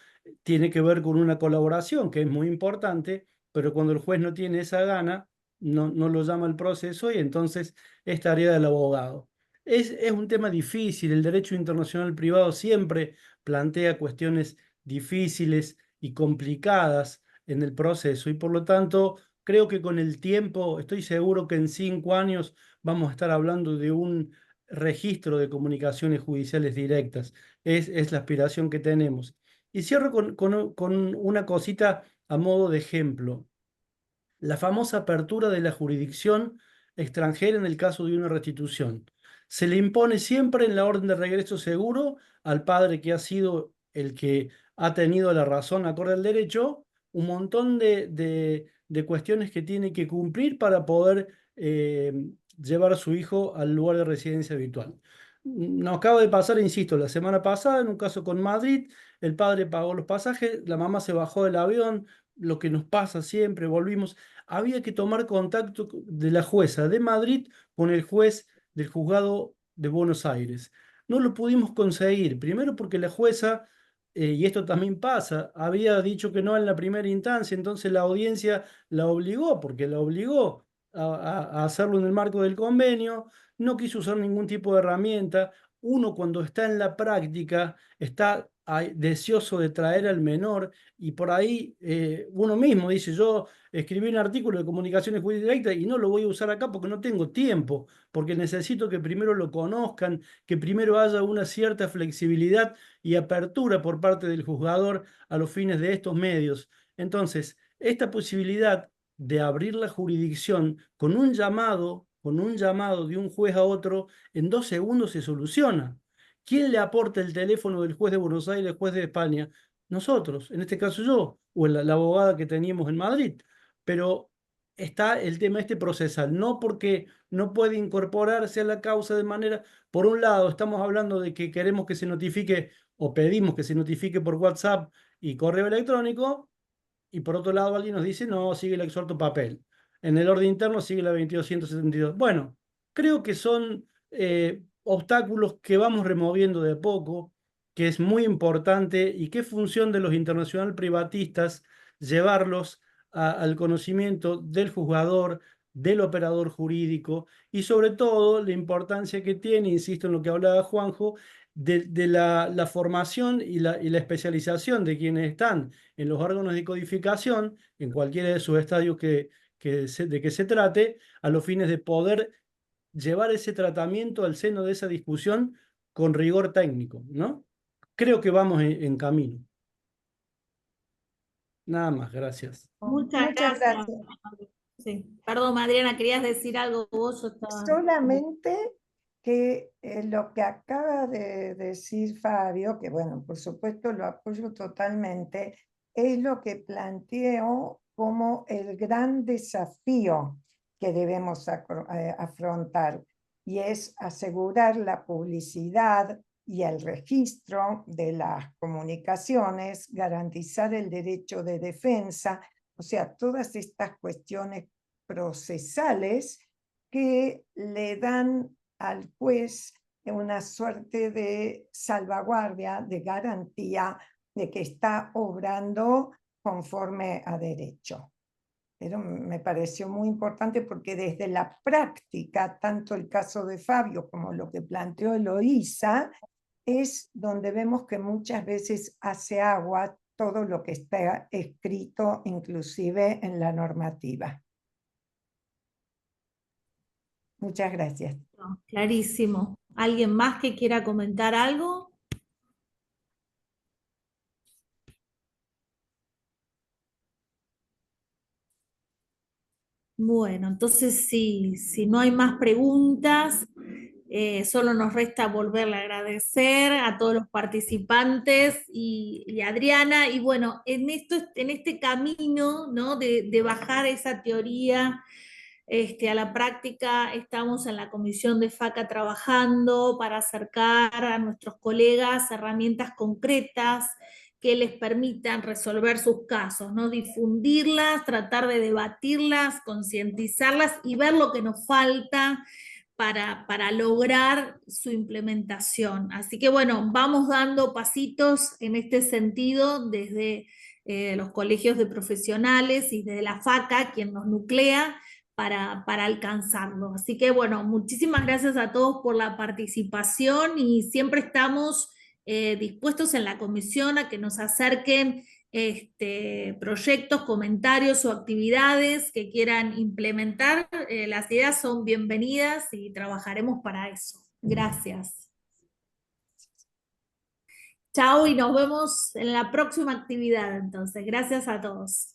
tiene que ver con una colaboración, que es muy importante, pero cuando el juez no tiene esa gana, no lo llama al proceso y entonces es tarea del abogado. Es un tema difícil, el derecho internacional privado siempre plantea cuestiones difíciles y complicadas en el proceso y por lo tanto creo que con el tiempo, estoy seguro que en 5 años vamos a estar hablando de un registro de comunicaciones judiciales directas. Es la aspiración que tenemos. Y cierro con una cosita a modo de ejemplo. La famosa apertura de la jurisdicción extranjera en el caso de una restitución. Se le impone siempre en la orden de regreso seguro al padre que ha sido el que ha tenido la razón acorde al derecho, un montón de cuestiones que tiene que cumplir para poder llevar a su hijo al lugar de residencia habitual. Nos acaba de pasar, insisto, la semana pasada en un caso con Madrid, el padre pagó los pasajes, la mamá se bajó del avión, lo que nos pasa siempre, volvimos. Había que tomar contacto de la jueza de Madrid con el juez del juzgado de Buenos Aires. No lo pudimos conseguir, primero porque la jueza, y esto también pasa, había dicho que no en la primera instancia, entonces la audiencia la obligó, porque la obligó a hacerlo en el marco del convenio, no quiso usar ningún tipo de herramienta. Uno cuando está en la práctica está deseoso de traer al menor y por ahí uno mismo dice, yo escribí un artículo de comunicaciones jurídicas directas y no lo voy a usar acá porque no tengo tiempo, porque necesito que primero lo conozcan, que primero haya una cierta flexibilidad y apertura por parte del juzgador a los fines de estos medios. Entonces, esta posibilidad de abrir la jurisdicción con un llamado de un juez a otro, en 2 segundos se soluciona. ¿Quién le aporta el teléfono del juez de Buenos Aires, el juez de España? Nosotros, en este caso yo, o la abogada que teníamos en Madrid. Pero está el tema este procesal, no porque no puede incorporarse a la causa de manera, por un lado, estamos hablando de que queremos que se notifique o pedimos que se notifique por WhatsApp y correo electrónico, y por otro lado alguien nos dice, no, sigue el exhorto papel. En el orden interno sigue la 2272. Bueno, creo que son obstáculos que vamos removiendo de a poco, que es muy importante y que es función de los internacional privatistas llevarlos al conocimiento del juzgador, del operador jurídico y sobre todo la importancia que tiene, insisto en lo que hablaba Juanjo, de la formación y la especialización de quienes están en los órganos de codificación, en cualquiera de sus estadios de que se trate, a los fines de poder llevar ese tratamiento al seno de esa discusión con rigor técnico, ¿no? Creo que vamos en camino. Nada más, gracias. Muchas Muchas gracias. gracias. Sí. Perdón, Adriana, ¿querías decir algo vos? Yo estaba... Solamente que lo que acaba de decir Fabio, que bueno, por supuesto lo apoyo totalmente, es lo que planteo como el gran desafío que debemos afrontar, y es asegurar la publicidad y el registro de las comunicaciones, garantizar el derecho de defensa, o sea, todas estas cuestiones procesales que le dan al juez una suerte de salvaguardia, de garantía de que está obrando conforme a derecho. Pero me pareció muy importante porque desde la práctica, tanto el caso de Fabio como lo que planteó Eloísa, es donde vemos que muchas veces hace agua todo lo que está escrito, inclusive en la normativa. Muchas gracias. No, clarísimo. ¿Alguien más que quiera comentar algo? Bueno, entonces si no hay más preguntas, solo nos resta volverle a agradecer a todos los participantes y a Adriana. Y bueno, en este camino, ¿no? de bajar esa teoría a la práctica, estamos en la comisión de FACA trabajando para acercar a nuestros colegas herramientas concretas que les permitan resolver sus casos, ¿no? Difundirlas, tratar de debatirlas, concientizarlas y ver lo que nos falta para lograr su implementación. Así que bueno, vamos dando pasitos en este sentido desde los colegios de profesionales y desde la FACA, quien nos nuclea, para alcanzarlo. Así que bueno, muchísimas gracias a todos por la participación y siempre estamos dispuestos en la comisión a que nos acerquen proyectos, comentarios o actividades que quieran implementar. Las ideas son bienvenidas y trabajaremos para eso. Gracias. Chao y nos vemos en la próxima actividad entonces. Gracias a todos.